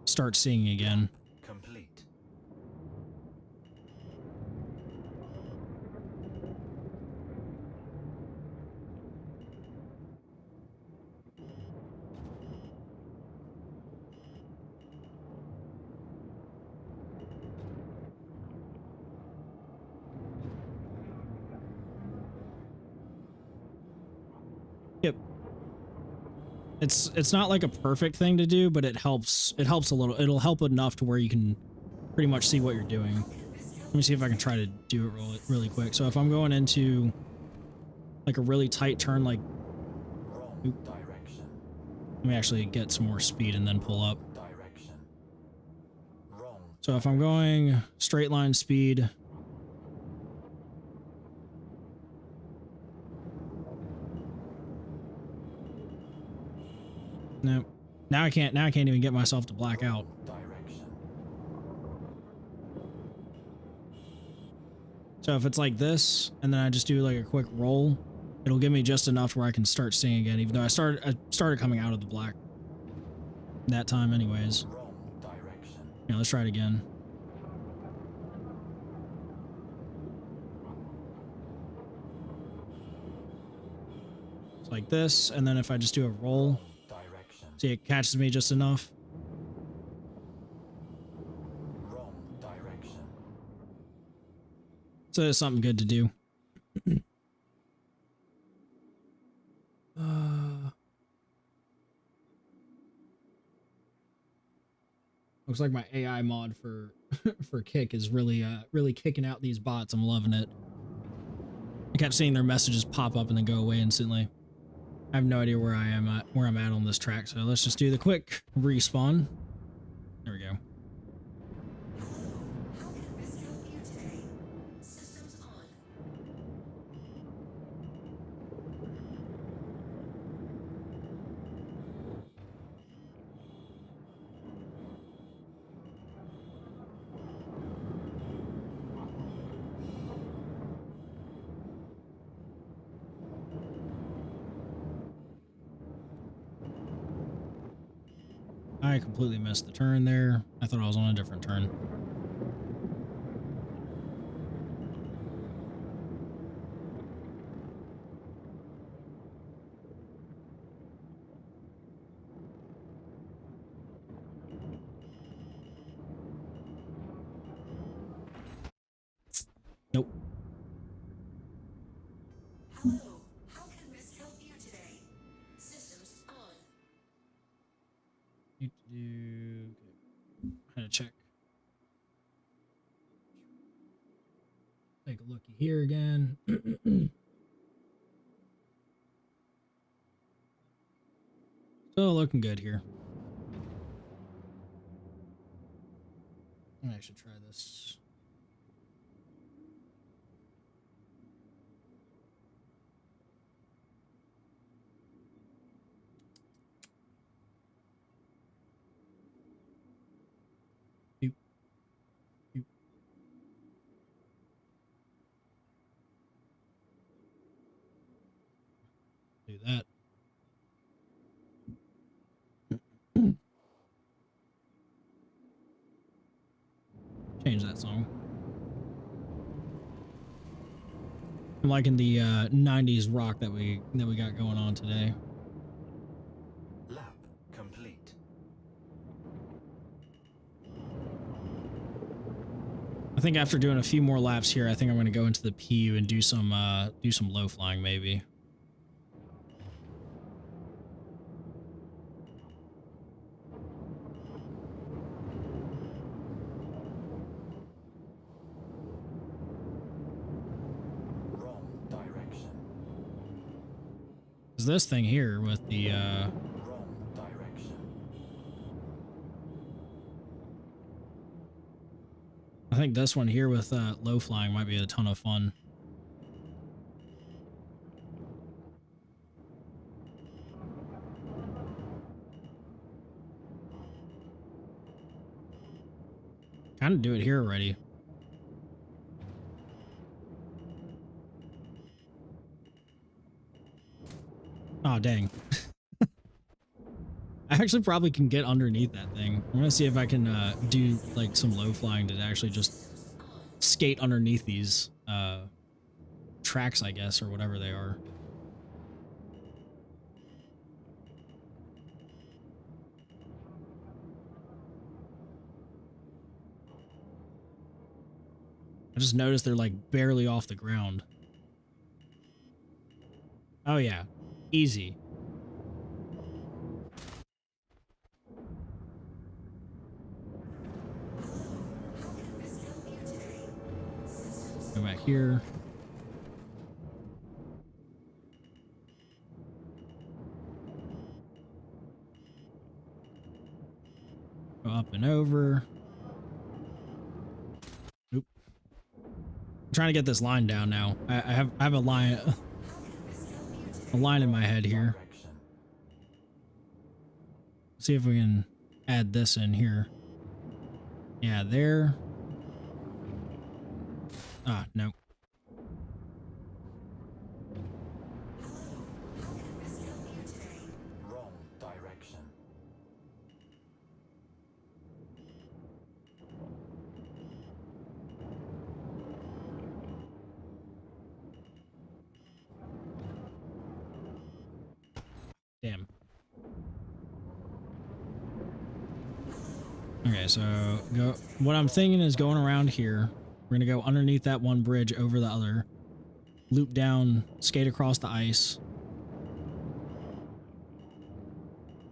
start seeing again. Complete. Yep. It's not like a perfect thing to do, but it helps a little. It'll help enough to where you can pretty much see what you're doing. Let me see if I can try to do it really quick. So if I'm going into like a really tight turn, like, Wrong direction. let me actually get some more speed and then pull up. Direction. Wrong. So if I'm going straight line speed, no, now I can't even get myself to black out. Direction. So if it's like this, and then I just do like a quick roll, it'll give me just enough where I can start seeing again, even though I started coming out of the black that time anyways. Wrong direction. Yeah, let's try it again. It's like this, and then if I just do a roll, Direction. see, it catches me just enough. Wrong direction. So it's something good to do. Looks like my AI mod for for Kick is really kicking out these bots. I'm loving it. I kept seeing their messages pop up and then go away instantly. I have no idea where I'm at on this track, so let's just do the quick respawn. There we go. I completely missed the turn there. I thought I was on a different turn. Nope. Hello, how can Miss help you today? Systems on. Need to do. Okay. Had to check. Take a looky here again. Still looking good here. I should try this. Doop, doop. Do that. Change that song. I'm liking the 90s rock that we got going on today. Lap complete. I think after doing a few more laps here, I think I'm going to go into the PU and do some low flying maybe. Wrong direction. Is this thing here with the Wrong direction. I think this one here with low flying might be a ton of fun. Kind of do it here already. Oh, dang. I actually probably can get underneath that thing. I'm gonna see if I can do like some low flying to actually just skate underneath these tracks, I guess, or whatever they are. I just noticed they're like barely off the ground. Oh yeah, easy. How can Miss help you today? Systems Go back here. Go up and over. Nope. I'm trying to get this line down now. I have a line How can Miss help you today? a line in my head here. Direction. See if we can add this in here. Yeah, there. Ah, no. Hello, how can Miss help you today? Wrong direction. Damn. Okay, so go. What I'm thinking is going around here. We're gonna go underneath that one bridge over the other, loop down, skate across the ice.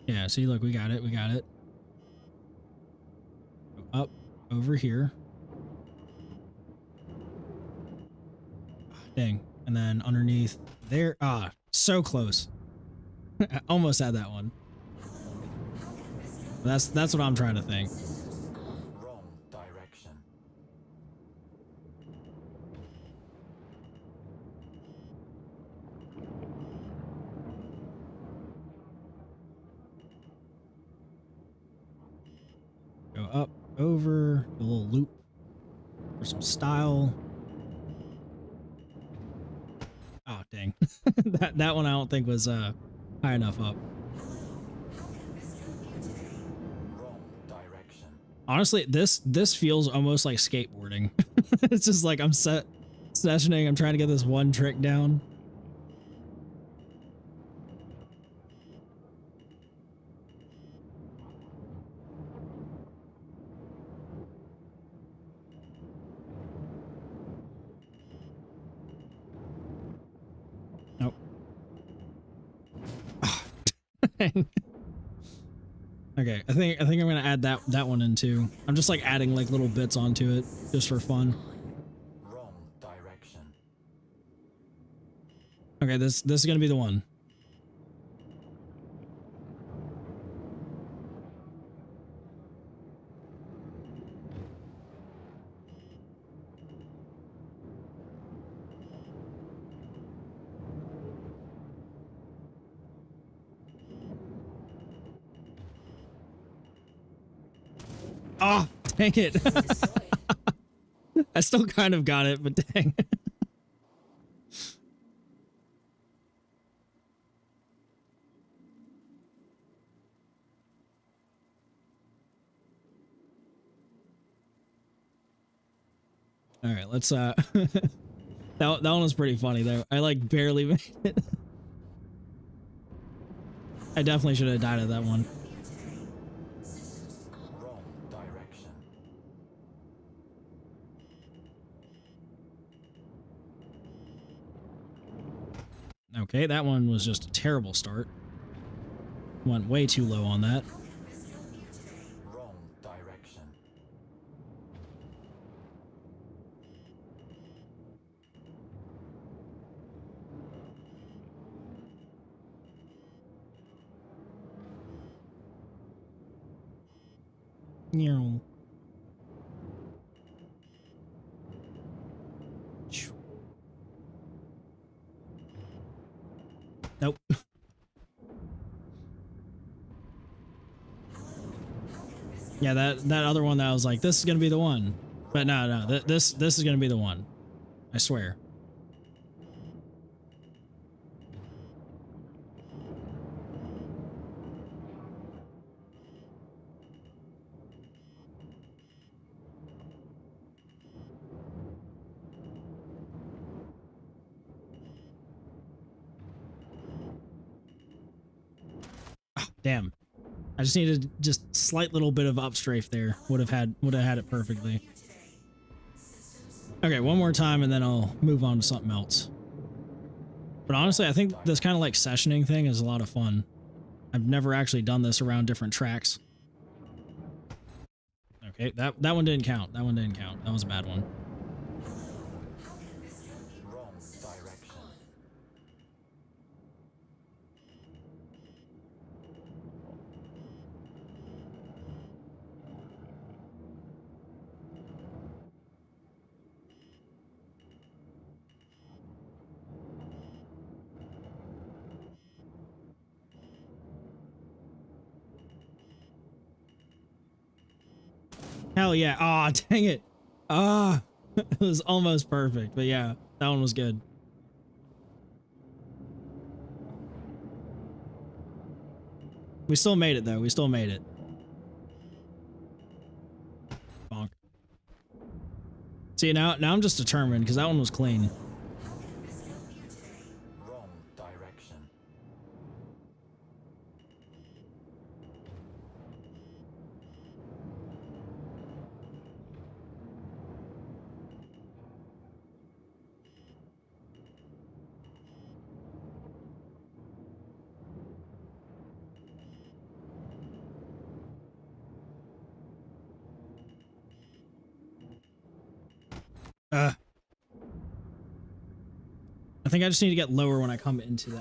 Yeah, see, look, we got it. We got it. Go up over here. Dang. And then underneath there. Ah, so close. I almost had that one. That's what I'm trying to think. Wrong direction. Go up, over, a little loop for some style. Oh, dang. that one I don't think was high enough up. Hello, how can Miss help you today? Honestly, this feels almost like skateboarding. It's just like I'm sessioning, I'm trying to get this one trick down. Nope. Okay, I think I'm gonna add that one in too. I'm just like adding like little bits onto it just for fun. Wrong direction. Okay, this is gonna be the one. Oh, dang it. Destroyed. I still kind of got it, but dang. All right, let's that one was pretty funny though. I like barely made it. I definitely should have died at that one. Wrong direction. Okay, that one was just a terrible start. Went way too low on that. Wrong direction. Meow. Nope. Yeah, that other one that I was like, this is gonna be the one, but no, this is gonna be the one. I swear. Oh, damn. I just needed just slight little bit of upstrafe there. Would have had it perfectly. Okay, one more time and then I'll move on to something else. But honestly, I think this kind of like sessioning thing is a lot of fun. I've never actually done this around different tracks. Okay, that one didn't count. That one didn't count. That was a bad one. Wrong direction. Hell yeah. Aw, dang it. Ah, it was almost perfect, but yeah, that one was good. We still made it though. We still made it. Bonk. See, now I'm just determined because that one was clean. Wrong direction. I think I just need to get lower when I come into the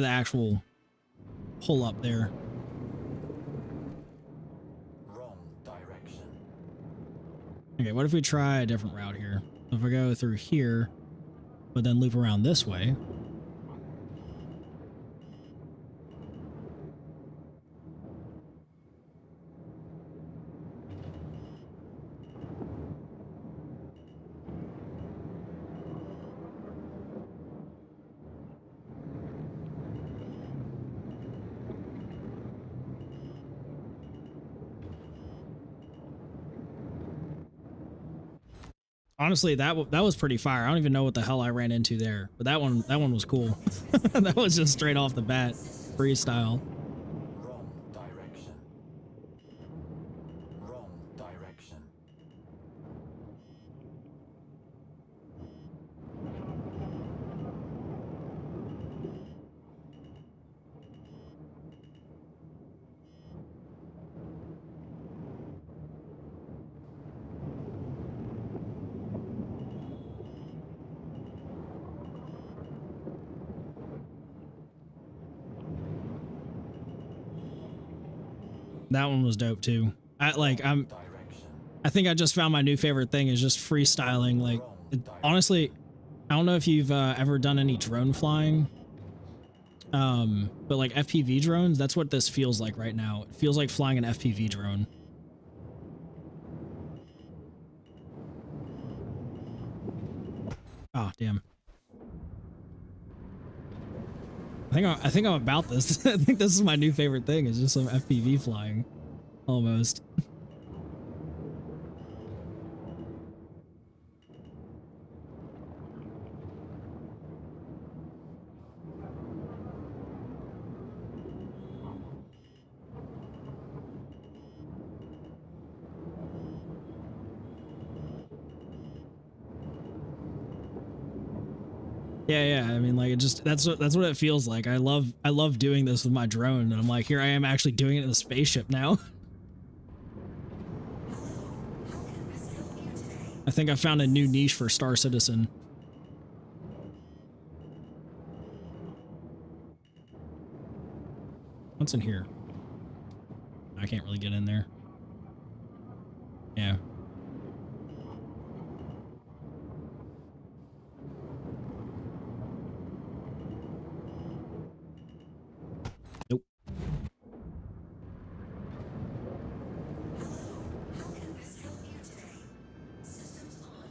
actual pull up there. Wrong direction. Okay, what if we try a different route here? If we go through here, but then loop around this way. Honestly, that was pretty fire. I don't even know what the hell I ran into there, but that one was cool. That was just straight off the bat, freestyle. Wrong direction. Wrong direction. That one was dope too. Direction. I think I just found my new favorite thing is just freestyling. Like, honestly, I don't know if you've ever done any drone flying. But like FPV drones, that's what this feels like right now. It feels like flying an FPV drone. Oh, damn. I think I'm about this. I think this is my new favorite thing, is just some FPV flying. Almost. Yeah, I mean, like, it just that's what it feels like. I love doing this with my drone, and I'm like, here I am actually doing it in a spaceship now. I think I found a new niche for Star Citizen. What's in here? I can't really get in there. Yeah. Nope. How can Miss help you today? Systems on.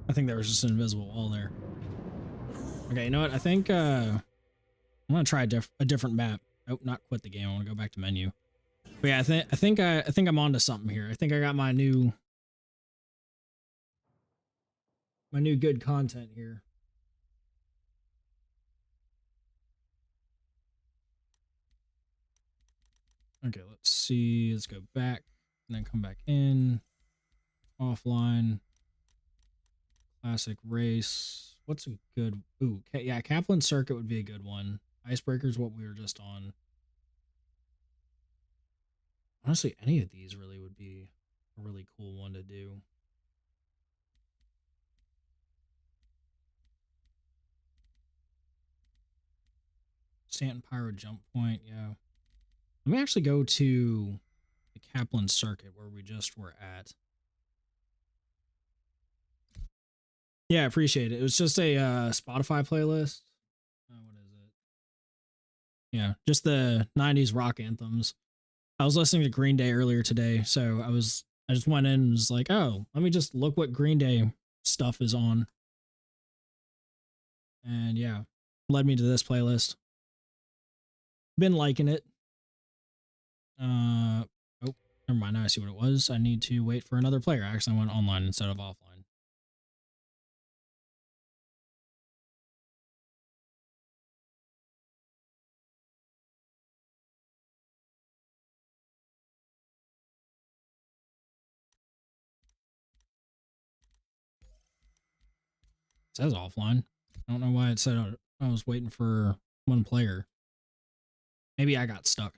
I think there was just an invisible wall there. Okay, you know what? I think I'm gonna try a different map. Nope, not quit the game. I want to go back to menu. But yeah, I think I'm onto something here. I think I got my new good content here. Okay, let's see. Let's go back and then come back in. Offline. Classic race. What's a good... Ooh, yeah, Kaplan Circuit would be a good one. Icebreaker is what we were just on. Honestly, any of these really would be a really cool one to do. Stanton Pyro Jump Point, yeah. Let me actually go to the Kaplan Circuit where we just were at. Yeah, I appreciate it. It was just a Spotify playlist. What is it? Yeah, just the 90s rock anthems. I was listening to Green Day earlier today, so I just went in and was like, oh, let me just look what Green Day stuff is on. And yeah, led me to this playlist. Been liking it. Oh, never mind. Now I see what it was. I need to wait for another player. I actually went online instead of offline. It says offline. I don't know why it said I was waiting for one player. Maybe I got stuck.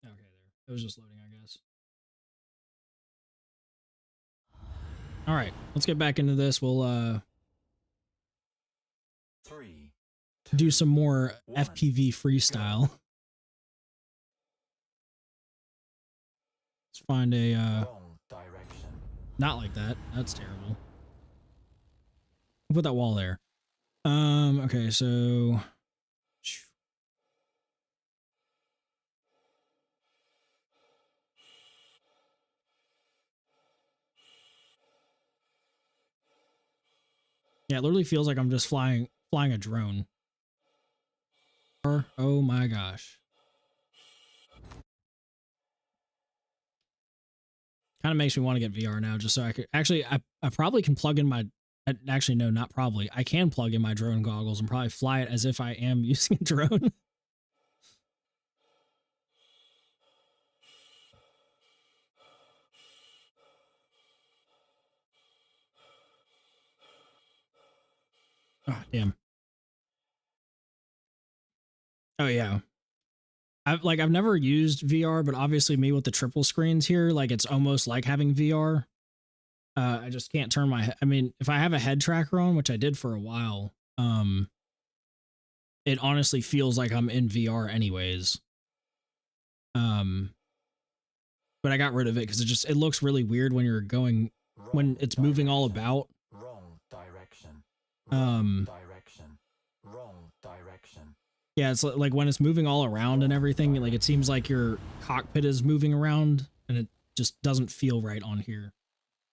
Okay, there. It was just loading, I guess. All right, let's get back into this. We'll 3, do some more 1. FPV freestyle. Let's find a Wrong direction. not like that. That's terrible. Put that wall there. Okay, so yeah, it literally feels like I'm just flying a drone. Oh my gosh. Kind of makes me want to get VR now just so I could actually I probably can plug in my actually no, not probably. I can plug in my drone goggles and probably fly it as if I am using a drone. Oh, damn. Oh yeah. I've never used VR, but obviously me with the triple screens here, like it's almost like having VR. I just can't turn my I mean, if I have a head tracker on, which I did for a while, it honestly feels like I'm in VR anyways. But I got rid of it because it looks really weird when you're going when it's moving all about. Wrong direction. Um, Direction. Wrong direction. Yeah, it's like when it's moving all around and everything, like it seems like your cockpit is moving around and it just doesn't feel right on here.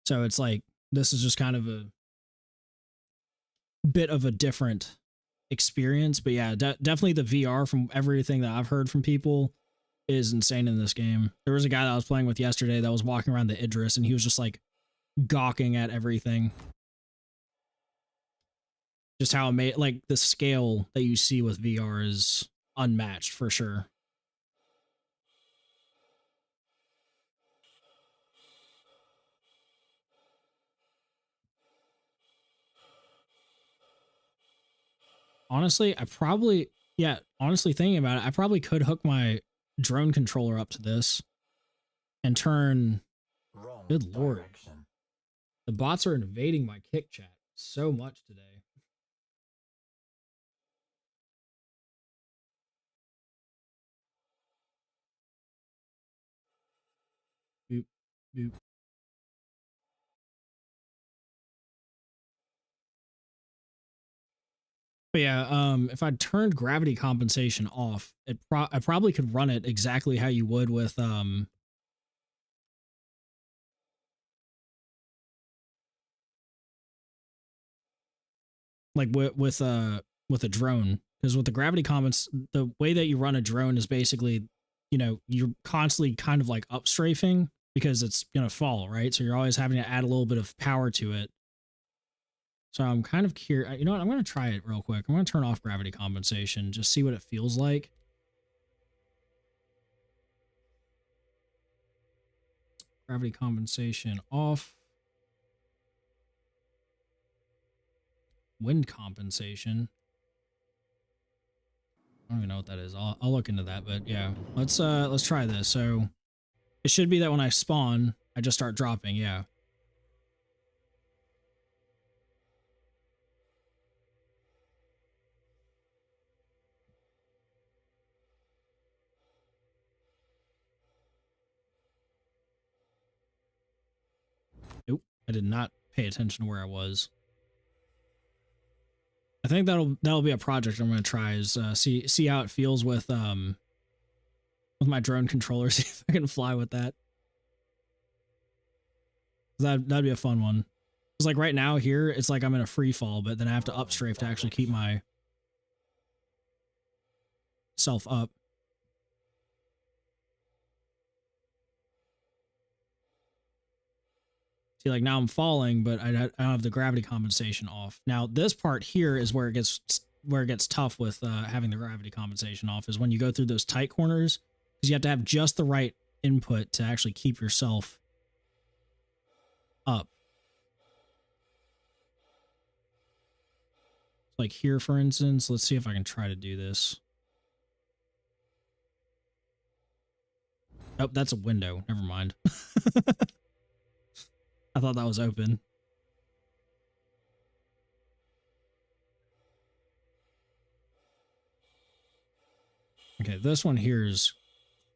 So it's like this is just kind of a bit of a different experience, but yeah, definitely the VR from everything that I've heard from people is insane in this game. There was a guy that I was playing with yesterday that was walking around the Idris and he was just like gawking at everything. Just how it made, like the scale that you see with VR is unmatched for sure. Honestly, honestly thinking about it, I probably could hook my drone controller up to this and turn, Wrong good lord. direction. The bots are invading my kick chat so much today. Boop, boop. But yeah, if I turned gravity compensation off, I probably could run it exactly how you would with like with a drone, because with the gravity compens the way that you run a drone is basically, you know, you're constantly kind of like up strafing because it's gonna fall, right? So you're always having to add a little bit of power to it. So I'm kind of curious. You know what? I'm gonna try it real quick. I'm gonna turn off gravity compensation, just see what it feels like. Gravity compensation off. Wind compensation. I don't even know what that is. I'll look into that, but yeah, let's try this. So it should be that when I spawn, I just start dropping. Yeah. Nope. I did not pay attention to where I was. I think that'll be a project I'm gonna try is see how it feels with my drone controller. See if I can fly with that. That'd be a fun one. It's like right now here, it's like I'm in a free fall, but then I have to up strafe to actually keep my self up. See, like now I'm falling, but I don't have the gravity compensation off. Now this part here is where it gets tough with having the gravity compensation off. Is when you go through those tight corners, because you have to have just the right input to actually keep yourself up. Like here, for instance, let's see if I can try to do this. Oh, that's a window. Never mind. I thought that was open. Okay, this one here is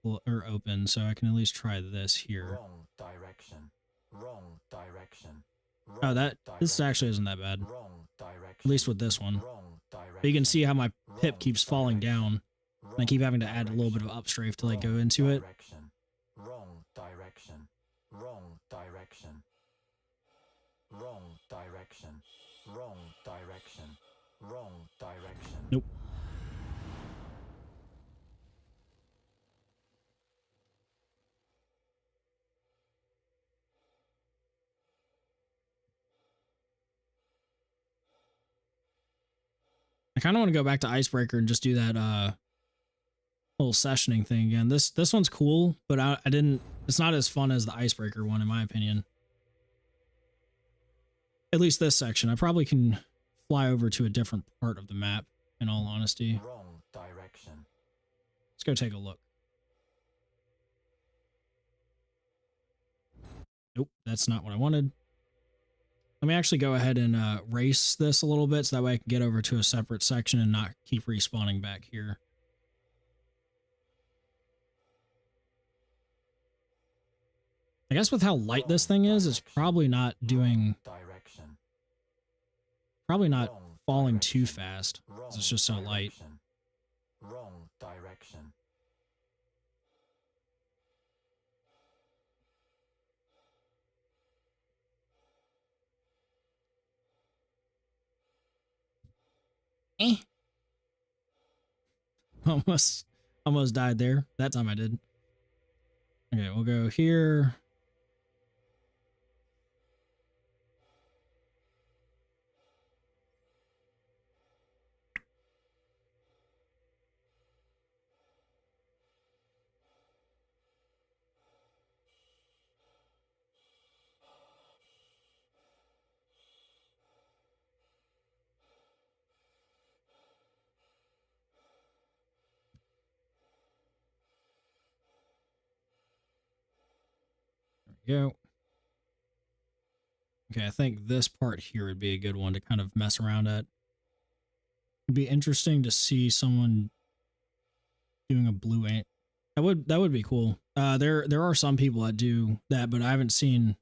or open, so I can at least try this here. Wrong direction. Wrong direction. Oh, Wrong this direction. actually isn't that bad. Wrong direction. At least with this one. Wrong direction. But you can see how my pip Wrong keeps falling direction. down. And I keep having to add a little bit of upstrafe to like go into it. Direction. Wrong direction. Wrong direction. Wrong direction. Wrong direction. Wrong direction. Nope. I kind of want to go back to Icebreaker and just do that whole sessioning thing again. This one's cool, but I didn't. It's not as fun as the Icebreaker one, in my opinion. At least this section. I probably can fly over to a different part of the map, in all honesty. Wrong direction. Let's go take a look. Nope, that's not what I wanted. Let me actually go ahead and race this a little bit so that way I can get over to a separate section and not keep respawning back here. I guess with how light this thing is, it's probably not doing... Direction. Probably not Wrong falling direction. too fast. 'Cause it's just so light. Direction. Wrong direction. Eh. Almost died there. That time I did. Okay, we'll go here. There we go. Okay, I think this part here would be a good one to kind of mess around at. It'd be interesting to see someone doing a blue ant. That would be cool. There are some people that do that, but I haven't seen.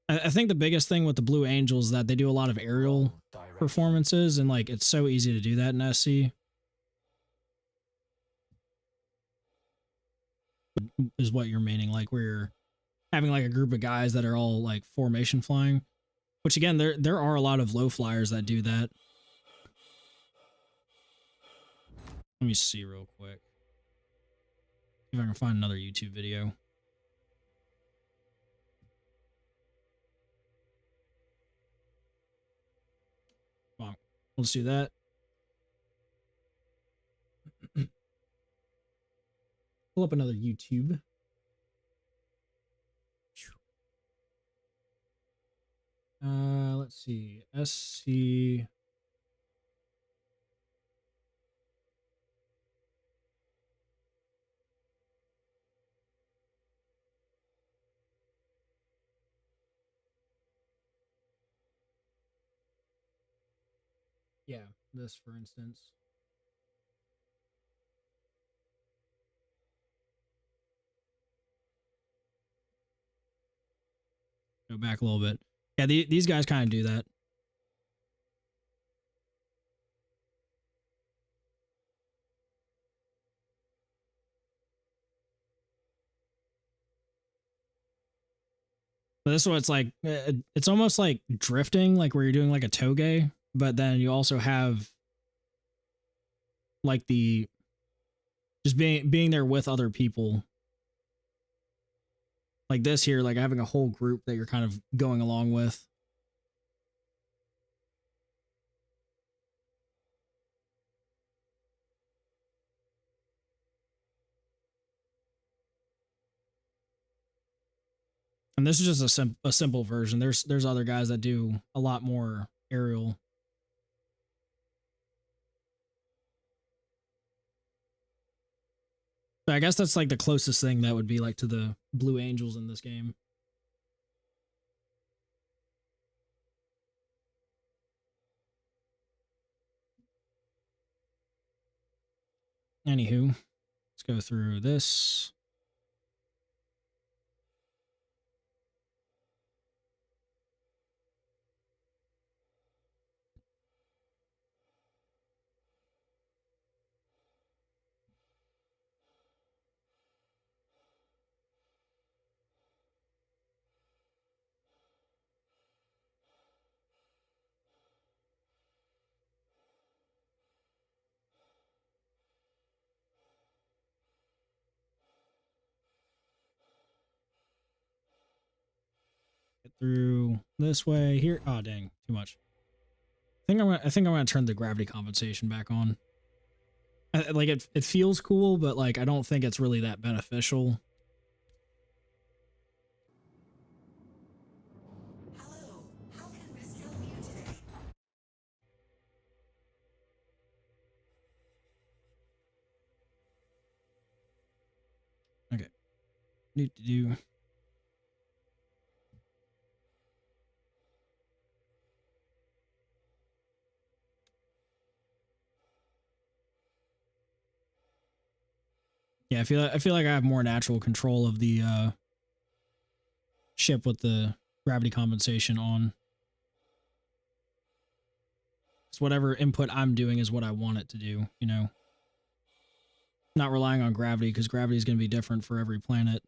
I think the biggest thing with the Blue Angels is that they do a lot of aerial Wrong direction. performances, and like it's so easy to do that in SC. Is what you're meaning, like where you're having like a group of guys that are all like formation flying, which again, there are a lot of low flyers that do that. Let me see real quick if I can find another YouTube video. Come on, let's do that. Pull up another YouTube. Let's see. SC. Yeah, this for instance. Go back a little bit. Yeah, these guys kind of do that. But this one, it's like it's almost like drifting, like where you're doing like a toge, but then you also have like the just being there with other people. Like this here, like having a whole group that you're kind of going along with. And this is just a simple version. There's other guys that do a lot more aerial. But I guess that's like the closest thing that would be like to the Blue Angels in this game. Anywho, let's go through this. Get through this way here. Oh dang, too much. I think I'm gonna turn the gravity compensation back on. Like it feels cool, but like I don't think it's really that beneficial. Hello, how can Miss help you today? Okay. Need to do. Yeah, I feel like I have more natural control of the ship with the gravity compensation on. It's whatever input I'm doing is what I want it to do, you know. Not relying on gravity because gravity is going to be different for every planet.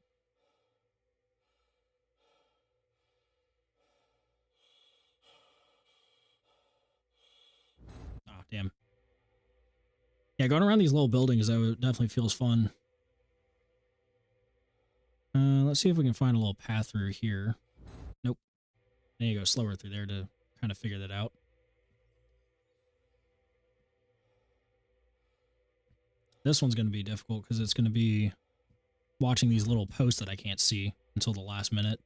Oh, damn. Yeah, going around these little buildings though definitely feels fun. Let's see if we can find a little path through here. Nope. I need to go slower through there to kind of figure that out. This one's going to be difficult because it's going to be watching these little posts that I can't see until the last minute.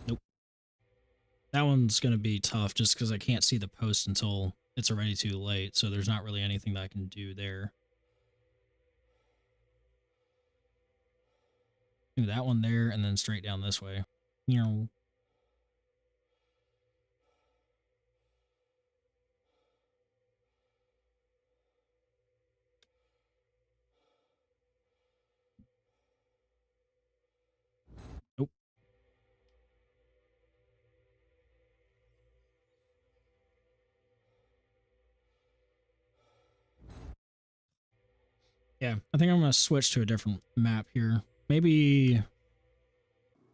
Nope. That one's going to be tough just because I can't see the post until it's already too late, so there's not really anything that I can do there. Do that one there and then straight down this way. You know. Nope. Yeah, I think I'm going to switch to a different map here. Maybe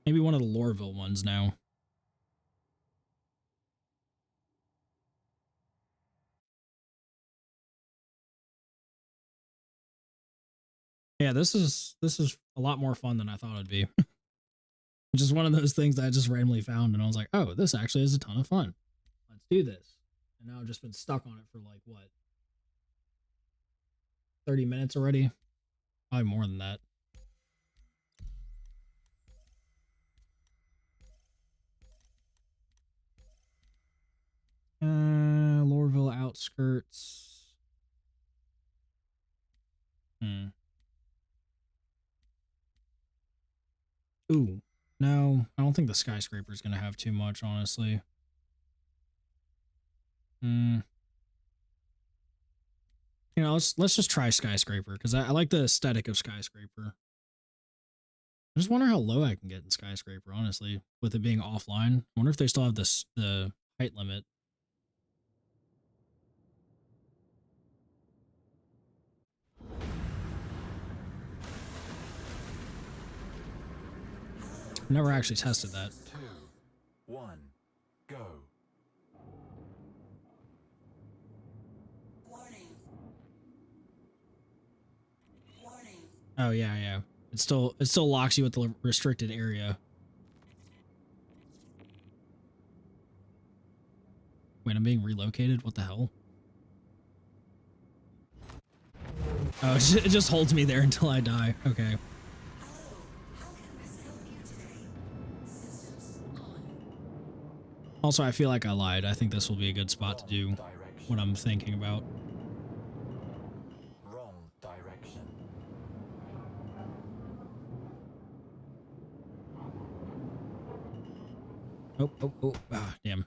one of the Lorville ones now. Yeah, this is a lot more fun than I thought it'd be. Which is one of those things that I just randomly found and I was like, "Oh, this actually is a ton of fun. Let's do this." And now I've just been stuck on it for like what? 30 minutes already? Probably more than that. Lorville outskirts. Ooh. No, I don't think the skyscraper is going to have too much, honestly. You know, let's just try skyscraper because I like the aesthetic of skyscraper. I just wonder how low I can get in skyscraper, honestly, with it being offline. I wonder if they still have the height limit. Never actually tested that. 2, 1, go. Warning. Warning. Oh yeah. It still locks you with the restricted area. Wait, I'm being relocated? What the hell? Oh, it just holds me there until I die. Okay. Hello, how can Miss help you today? Systems on. Also, I feel like I lied. I think this will be a good spot to do Direction. what I'm thinking about. Wrong direction. Oh, oh, oh. Ah, damn.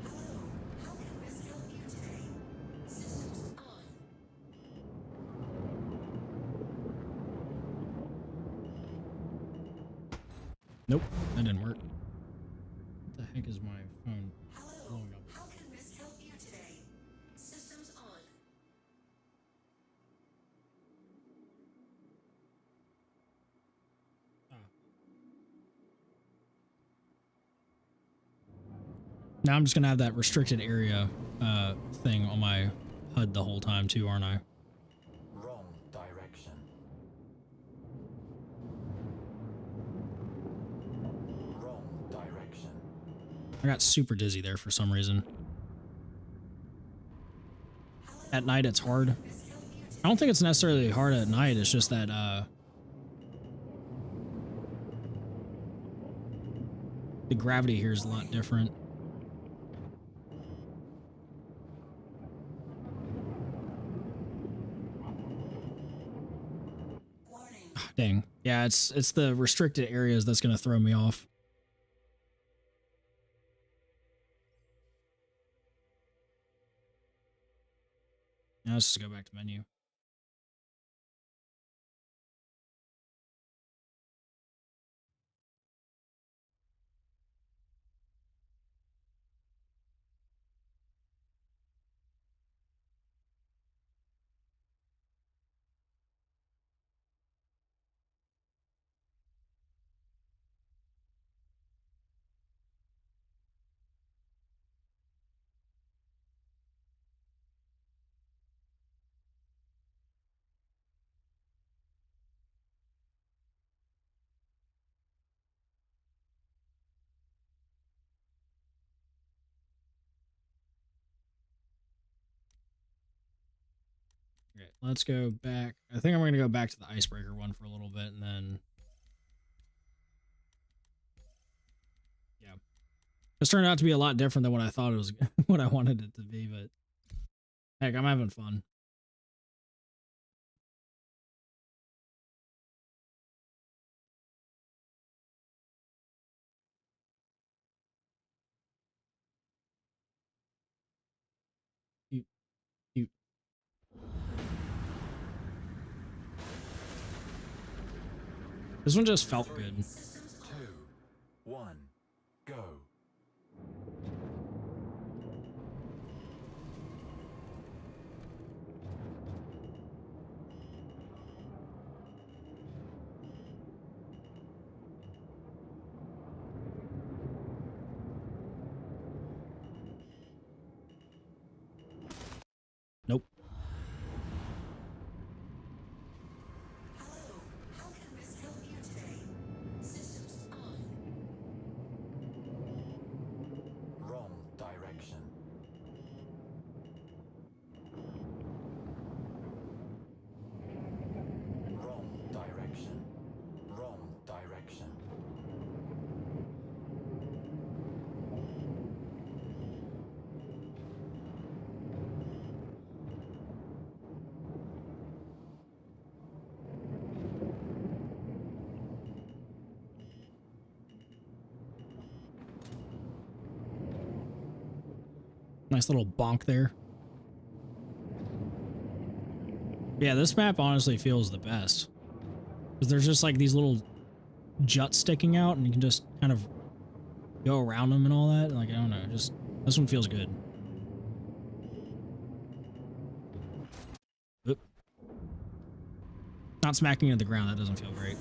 Hello, how can Miss help you today? Systems on. Nope, that didn't work. What the heck is my phone Hello, blowing up? how can Miss help you today? Systems on. Ah. Now I'm just gonna have that restricted area thing on my HUD the whole time too, aren't I? Wrong direction. Wrong direction. I got super dizzy there for some reason. At night it's hard. I don't think it's necessarily hard at night, it's just that the gravity here is a lot different. Warning. Ah, dang. Yeah, it's the restricted areas that's gonna throw me off. Now let's just go back to menu. Okay, let's go back. I think I'm gonna go back to the icebreaker one for a little bit and then yeah. This turned out to be a lot different than what I thought it was what I wanted it to be, but heck, I'm having fun. You, you, this one just felt good. Systems on. 2, 1, go. Nope. Hello, how can Miss help you today? Systems on. Wrong direction. Wrong direction. Wrong direction. Nice little bonk there. Yeah, this map honestly feels the best. Because there's just like these little juts sticking out and you can just kind of go around them and all that. Like, I don't know, just this one feels good. Oop. Not smacking into the ground, that doesn't feel great.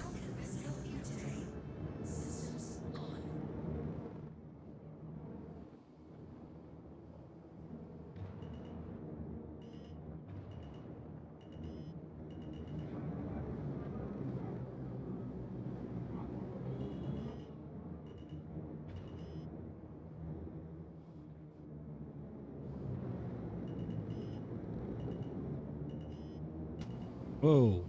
How can Miss help you today? Systems on. Whoa.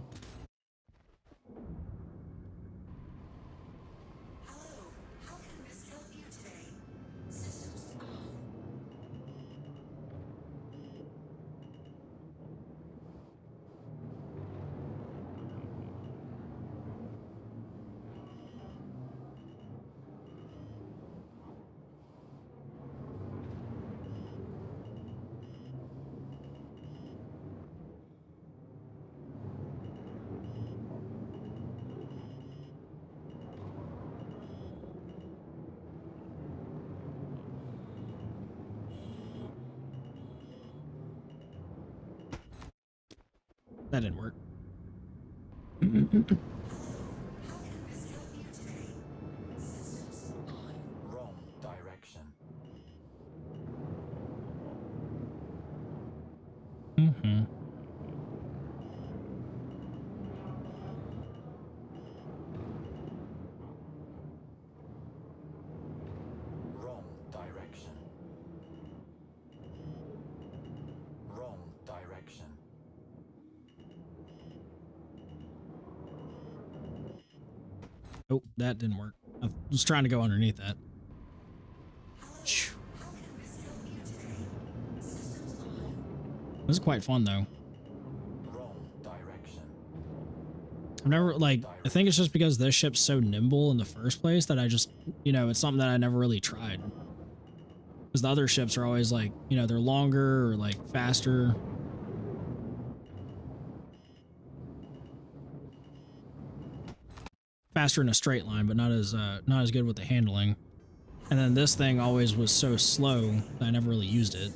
Hello, how can Miss help you today? Systems on. That didn't work. How can Miss help you today? Systems on. Wrong direction. Mm-hmm. Wrong direction. Wrong direction. Oh, that didn't work. I was trying to go underneath that. Phew. How can Miss help you today? Systems on. This is quite fun though. Wrong direction. I've never like I think it's just because this ship's so nimble in the first place that I just it's something that I never really tried. Because the other ships are always like, they're longer or like faster. Faster in a straight line, but not as good with the handling. And then this thing always was so slow that I never really used it.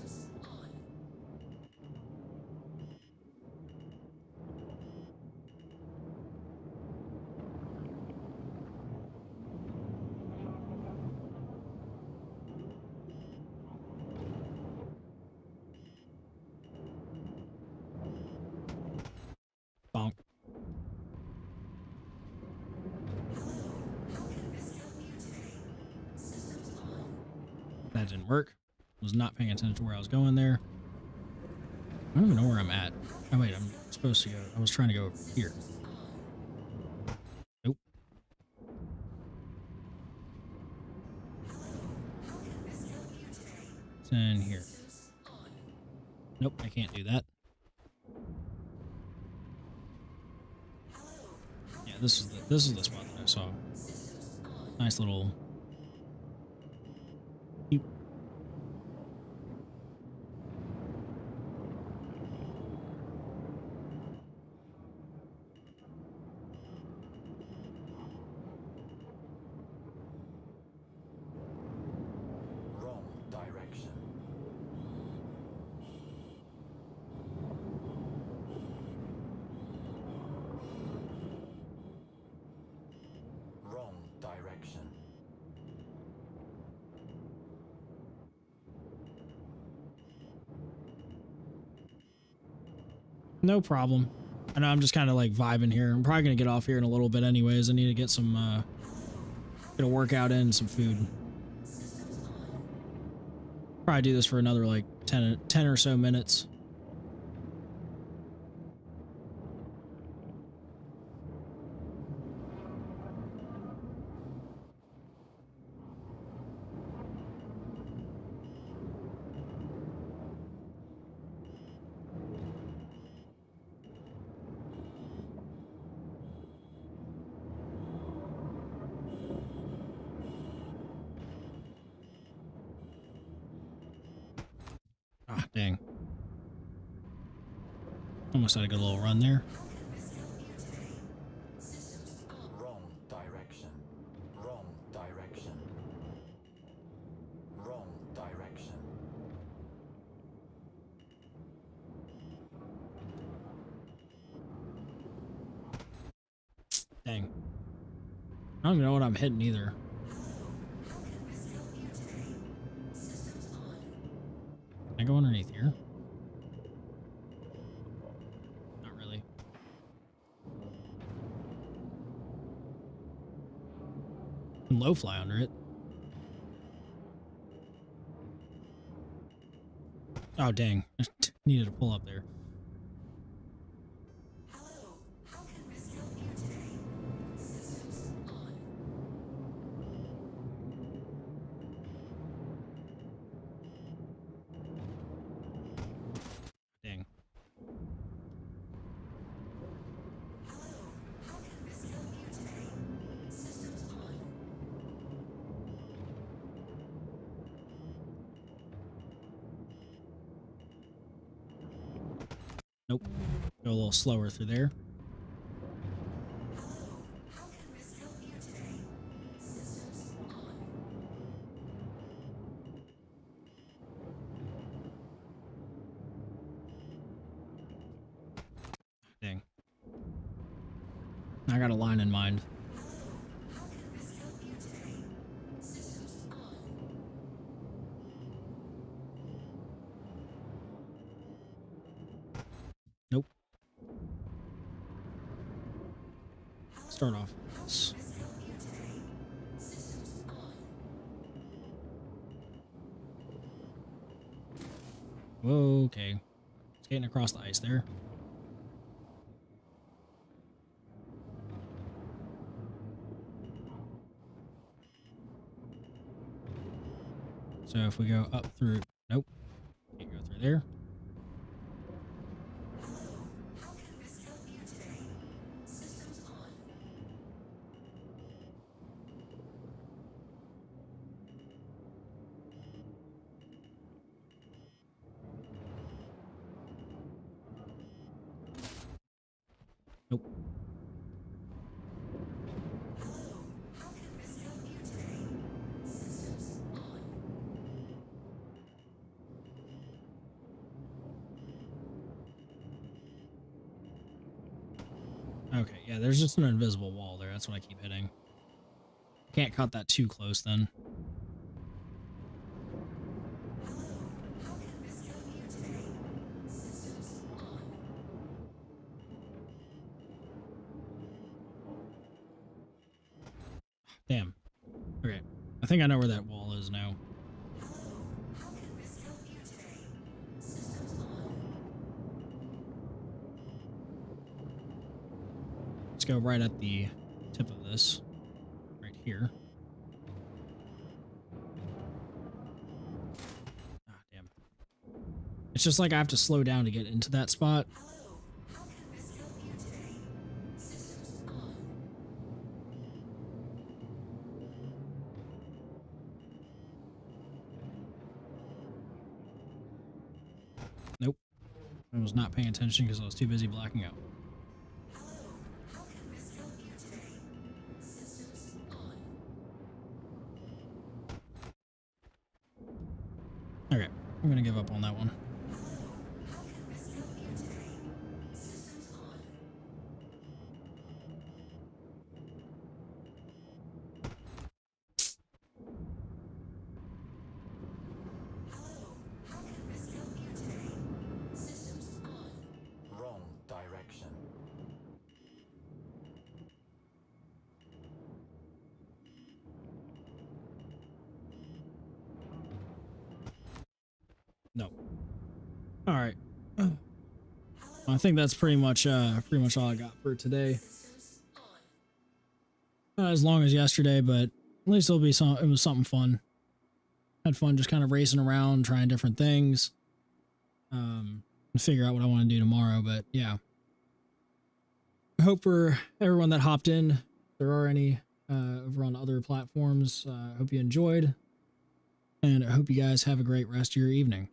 Bonk. How can Miss help you today? Systems on. That didn't work. Was not paying attention to where I was going there. I don't even know where I'm at. Oh wait, I'm supposed to go. I was trying to go over here. Nope. How can Miss help you today? It's in here. Systems on. Nope, I can't do that. Hello. Yeah, this is the spot that I saw. Systems on. Nice little. Beep. Wrong direction. Wrong direction. No problem. I know I'm just kind of like vibing here. I'm probably gonna get off here in a little bit anyways. I need to get some get a workout in, some food. Probably do this for another like 10 or so minutes. Ah, dang. Almost had a good little run there. How can Miss help you today? Systems on. Wrong direction. Wrong direction. Wrong direction. Dang. I don't even know what I'm hitting either. How can Miss help you today? Systems on. Can I go underneath here? Not really. Can low fly under it. Oh dang. Needed to pull up there. Hello. How can Miss help you today? Systems on. Dang. Hello. How can Miss help you today? Systems on. Nope. Go a little slower through there. Hello. How can Miss help you today? Systems on. Dang. I got a line in mind. How can Miss help you today? Systems on. Nope. Start off. How This. can Miss help you today? Systems on. Okay. Skating across the ice there. So if we go up through, nope, can't go through there. Hello. How can Miss help you today? Systems on. Nope. Hello. How can Miss help you today? Systems on. Okay, yeah, there's just an invisible wall there. That's what I keep hitting. Can't cut that too close then. Hello. How can Miss help you today? Systems on. Damn. Okay, I think I know where that wall is now. Hello. How can Miss help you today? Systems on. Let's go right at the tip of this. Right here. Ah, damn. It's just like I have to slow down to get into that spot. Hello. How can Miss help you today? Systems on. Nope. I was not paying attention because I was too busy blacking out. Hello. How can Miss help you today? Systems on. Okay, I'm gonna give up on that one. Hello. How can Miss help you today? Systems on. Hello. How can Miss help you today? Systems on. Wrong direction. No. All right. I think that's pretty much all I got for today. Systems on. Not as long as yesterday, but at least it'll be some. It was something fun. Had fun just kind of racing around, trying different things. And figure out what I want to do tomorrow. But yeah, I hope for everyone that hopped in, if there are any over on other platforms, I hope you enjoyed, and I hope you guys have a great rest of your evening.